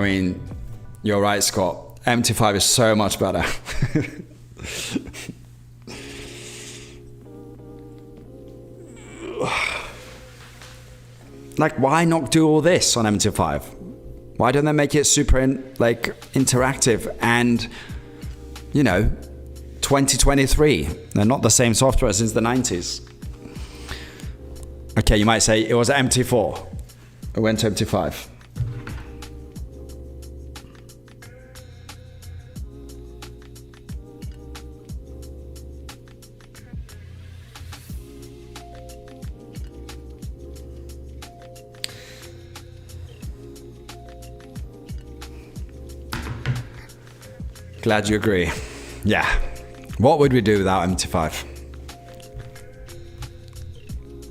mean, you're right, Scott. MT5 is so much better. Like, why not do all this on MT5? Why don't they make it super interactive and, 2023? They're not the same software since the 90s. Okay, you might say it was MT4. It went to MT5. Glad you agree. Yeah. What would we do without MT5?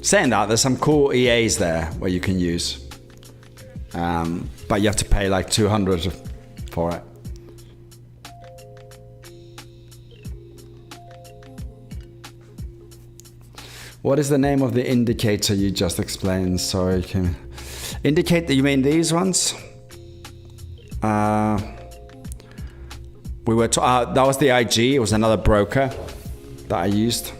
Saying that, there's some cool EAs there where you can use. But you have to pay like 200 for it. What is the name of the indicator you just explained? Sorry, can indicate that you mean these ones? That was the IG. It was another broker that I used.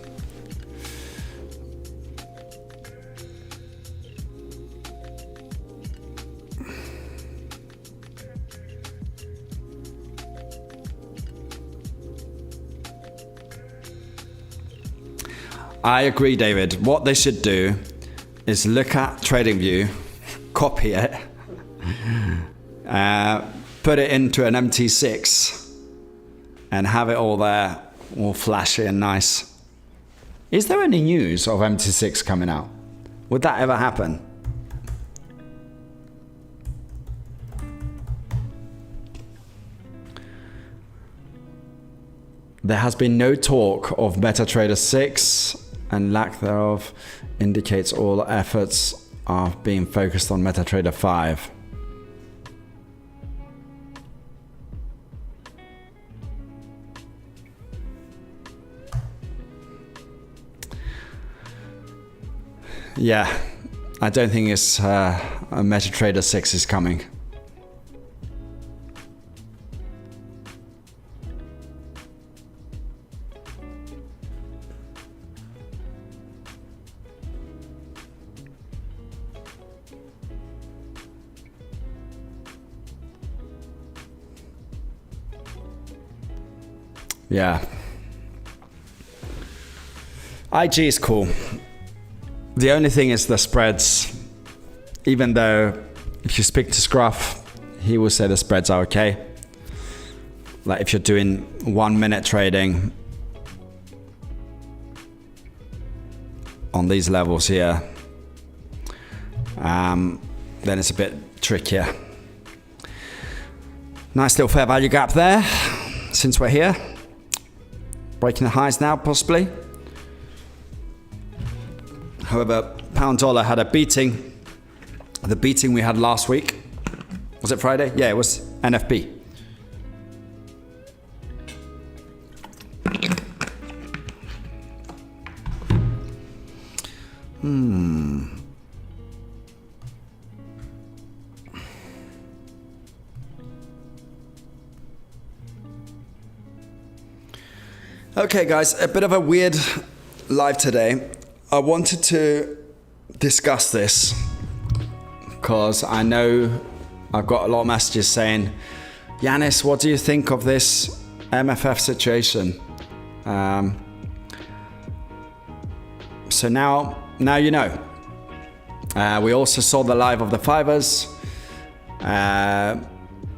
I agree, David. What they should do is look at TradingView, copy it, put it into an MT6, and have it all there, all flashy and nice. Is there any news of MT6 coming out? Would that ever happen? There has been no talk of MetaTrader 6, and lack thereof indicates all efforts are being focused on MetaTrader 5. Yeah, I don't think it's a MetaTrader 6 is coming. Yeah. IG is cool. The only thing is the spreads. Even though if you speak to Scruff, he will say the spreads are okay. Like if you're doing 1 minute trading on these levels here, then it's a bit trickier. Nice little fair value gap there, since we're here. Breaking the highs now, possibly. However, pound dollar had a beating. The beating we had last week. Was it Friday? Yeah, it was NFP. Okay guys, a bit of a weird live today. I wanted to discuss this because I know I've got a lot of messages saying, Yanis, what do you think of this MFF situation? So now you know. We also saw the live of the fivers.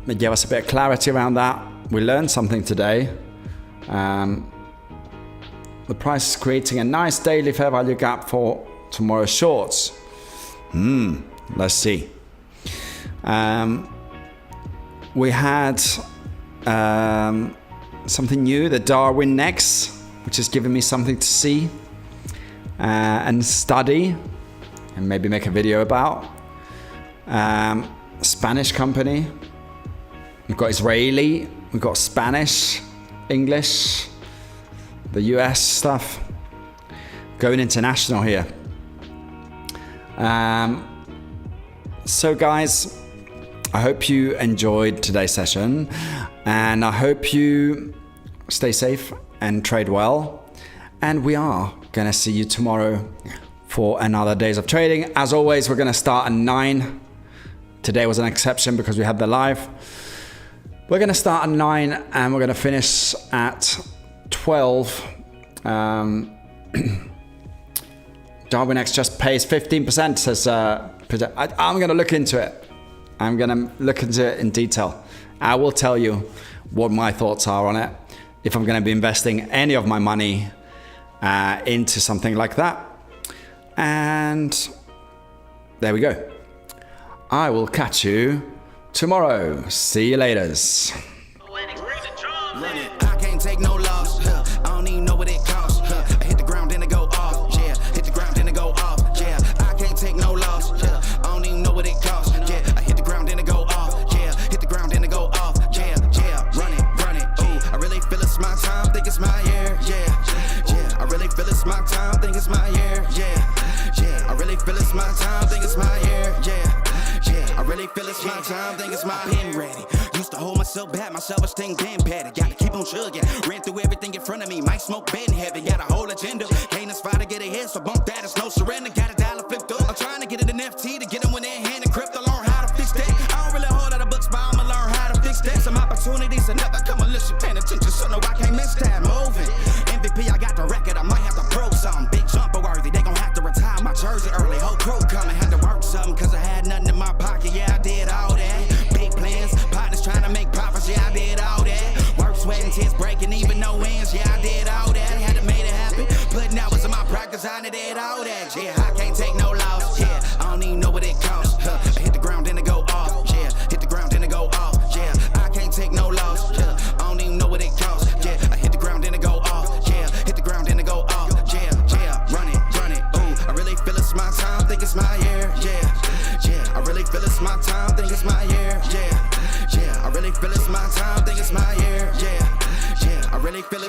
It gave us a bit of clarity around that. We learned something today. The price is creating a nice daily fair value gap for tomorrow's shorts. Let's see. We had something new, the Darwin Next, which is giving me something to see and study and maybe make a video about. Spanish company. We've got Israeli, we've got Spanish, English, the US stuff. Going international here. So guys, I hope you enjoyed today's session and I hope you stay safe and trade well. And we are gonna see you tomorrow for another days of trading. As always, we're going to start at 9. Today was an exception because we had the live. We're going to start at 9 and we're going to finish at 12. Darwin-X just pays 15%, says I'm going to look into it. I'm going to look into it in detail. I will tell you what my thoughts are on it, if I'm going to be investing any of my money into something like that. And there we go. I will catch you tomorrow. See you later. I can't take no loss. I don't even know what it costs. I hit the ground then it go off. Yeah, hit the ground then it go off. Yeah, I can't take no loss. I don't even know what it costs. Yeah, I hit the ground then it go off. Yeah, hit the ground then it go off. Yeah, run it. Ooh, I really feel it's my time. Think it's my year. Yeah, I really feel it's my time. Think it's my year. Yeah, I really feel it's my time. Think it's my year. Yeah, I really feel it's my time. Think it's my pen ready. Used to hold myself back, my self-esteem damn bad. Gotta keep on chugging. Ran through everything in front of me. Might smoke bed heavy. Got a whole agenda. Can't aspire to get ahead, so bump that. It's no surrender. Got a dollar flipped up. I'm trying to get it in FT to get them when they're hand and crypto. Learn how to fix that. I don't really hold out of books, but I'ma learn how to fix that. Some opportunities and never come unless you paying attention. So no, I can't miss that. Moving. MVP, I got the record. I might have to prove something. Big jumper worthy. They gon' have to retire my jersey early. Whole crew coming. Had to work something cause I had nothing in my pocket. Yeah, I did all that. Big plans. Partners trying to make profits. Yeah, I did all that. Work, sweat, and tears breaking even no ends. Yeah, I did all that. Had to make it happen. Putting hours in my practice. I did all that. Yeah, I can't take no loss. Yeah, I don't even know what it costs. I hit the ground then it go off. Yeah, hit the ground then it go off. Yeah, I can't take no loss. Yeah, I don't even know what it costs. Yeah, I hit the ground then it go off. Yeah, hit the ground then it go off. Yeah, run it. Ooh, I really feel it's my time. Think it's my year. Yeah, I really feel it's my time. Think it's my year. Yeah, I really feel it's my time. Think it's my year. Yeah, I really feel it's